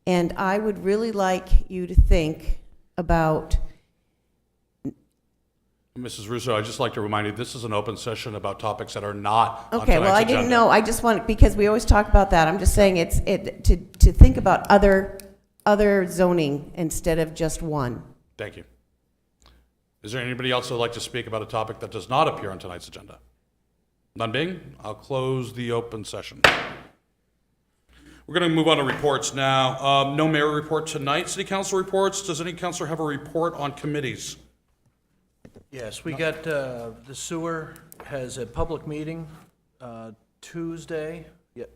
And I would really like you to think about. Mrs. Russo, I'd just like to remind you, this is an open session about topics that are not on Okay, well, tonight's I didn't agenda. know, I just want, because we always talk about that, I'm just saying to think about other zoning instead of just one. Thank you. Is there anybody else who would like to speak about a topic that does not appear on tonight's agenda? None being, I'll close the open session. We're going to move on to reports now. No mayor report tonight. City council reports. Does any councilor have a report on committees? Yes, we got, the sewer has a public meeting Tuesday,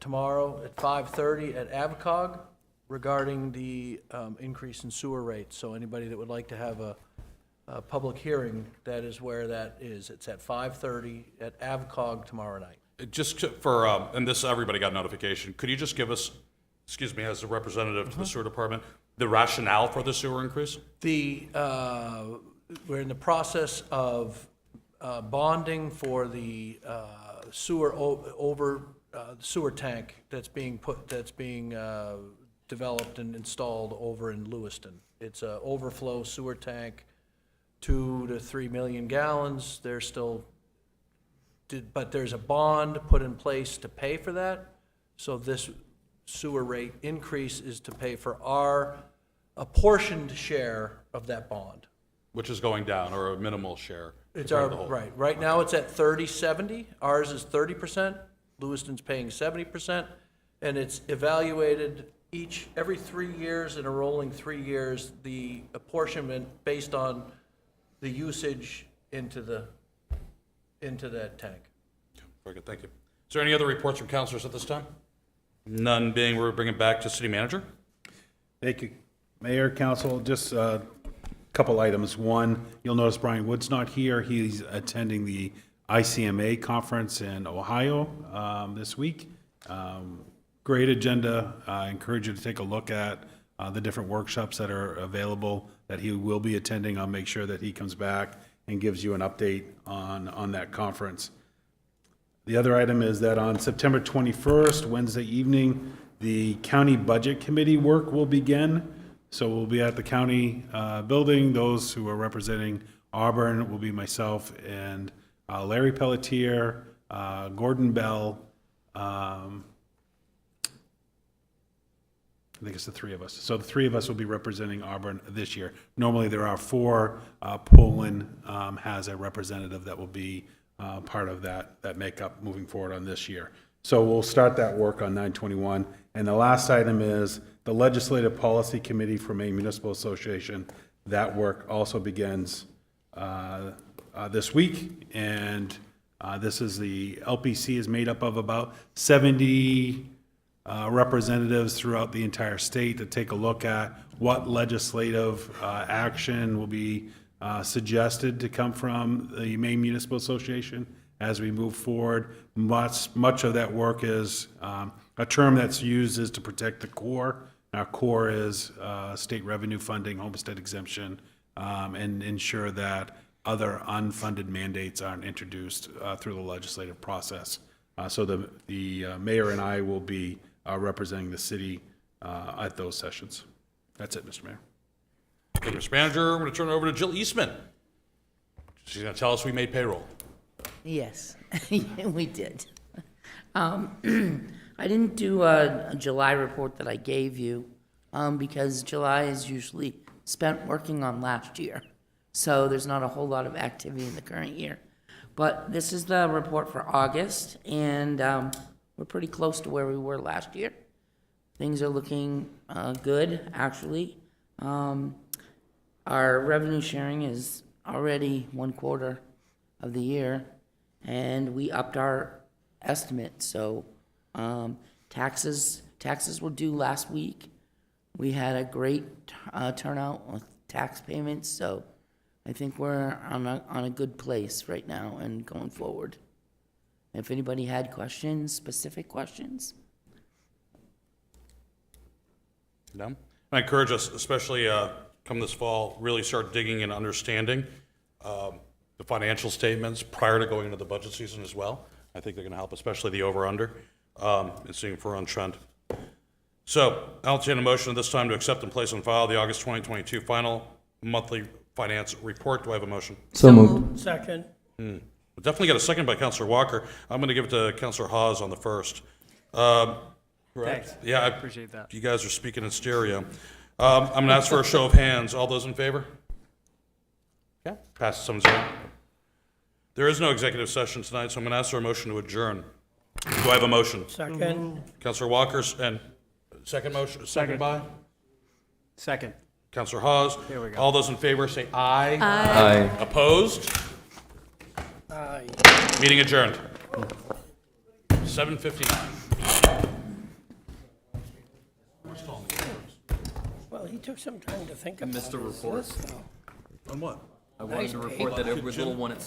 tomorrow at 5:30 at Avcog regarding the increase in sewer rates. So anybody that would like to have a public hearing, that is where that is. It's at 5:30 at Avcog tomorrow night. Just for, and this, everybody got notification. Could you just give us, excuse me, as a representative to the sewer department, the rationale for the sewer increase? We're in the process of bonding for the sewer tank that's being developed and installed over in Lewiston. It's a overflow sewer tank, 2 to 3 million gallons. But there's a bond put in place to pay for that. So this sewer rate increase is to pay for our apportioned share of that bond. Which is going down, or a minimal share? It's compared our, to the whole? right. Right now, it's at 30/70. Ours is 30%. Lewiston's paying 70%. And it's evaluated every 3 years, in a rolling 3 years, the apportionment based on the usage into that tank. Very good, thank you. Is there any other reports from councilors at this time? None being, we're bringing back to city manager. Thank you. Mayor, council, just a couple items. One, you'll notice Brian Wood's not here. He's attending the ICMA conference in Ohio this week. Great agenda. I encourage you to take a look at the different workshops that are available that he will be attending. I'll make sure that he comes back and gives you an update on that conference. The other item is that on September 21st, Wednesday evening, the county budget committee work will begin. So we'll be at the county building. Those who are representing Auburn will be myself and Larry Pelletier, Gordon Bell, I think it's the three of us. So the three of us will be representing Auburn this year. Normally, there are four. Poland has a representative that will be part of that makeup moving forward on this year. So we'll start that work on 9/21. And the last item is the Legislative Policy Committee for Maine Municipal Association. That work also begins this week. And this is the LPC is made up of about 70 representatives throughout the entire state to take a look at what legislative action will be suggested to come from the Maine Municipal Association as we move forward. Much of that work is, a term that's used is to protect the core. Our core is state revenue funding, homestead exemption, and ensure that other unfunded mandates aren't introduced through the legislative process. So the mayor and I will be representing the city at those sessions. That's it, Mr. Mayor. Thank you, Mr. Manager. I'm going to turn it over to Jill Eastman. She's going to tell us we made payroll. Yes, we did. I didn't do a July report that I gave you because July is usually spent working on last year. So there's not a whole lot of activity in the current year. But this is the report for August, and we're pretty close to where we were last year. Things are looking good, actually. Our revenue sharing is already 1/4 of the year, and we upped our estimate. So taxes were due last week. We had a great turnout with tax payments, so I think we're on a good place right now and going forward. If anybody had questions, specific questions? No? I encourage us, especially come this fall, really start digging and understanding the financial statements prior to going into the budget season as well. I think they're going to help, especially the over-under, and seeing if we're on trend. So I'll entertain a motion at this time to accept and place on file the August 2022 final monthly finance report. Do I have a motion? So moved. Second. We'll definitely get a second by Councilor Walker. I'm going to give it to Councilor Hawes on the first. Correct? Thanks. Yeah, I appreciate that. You guys are speaking in stereo. I'm going to ask for a show of hands. All those in favor? Okay. Passes 7-0. There is no executive session tonight, so I'm going to ask for a motion to adjourn. Do I have a motion? Second. Councilor Walker's and second motion. Second by Second. Councilor Hawes. There we go. All those in favor say aye. Aye. Opposed? Aye. Meeting adjourned. 7:59. Well, he took some time to think about missed the it. report. On what? I wanted to report that every little one at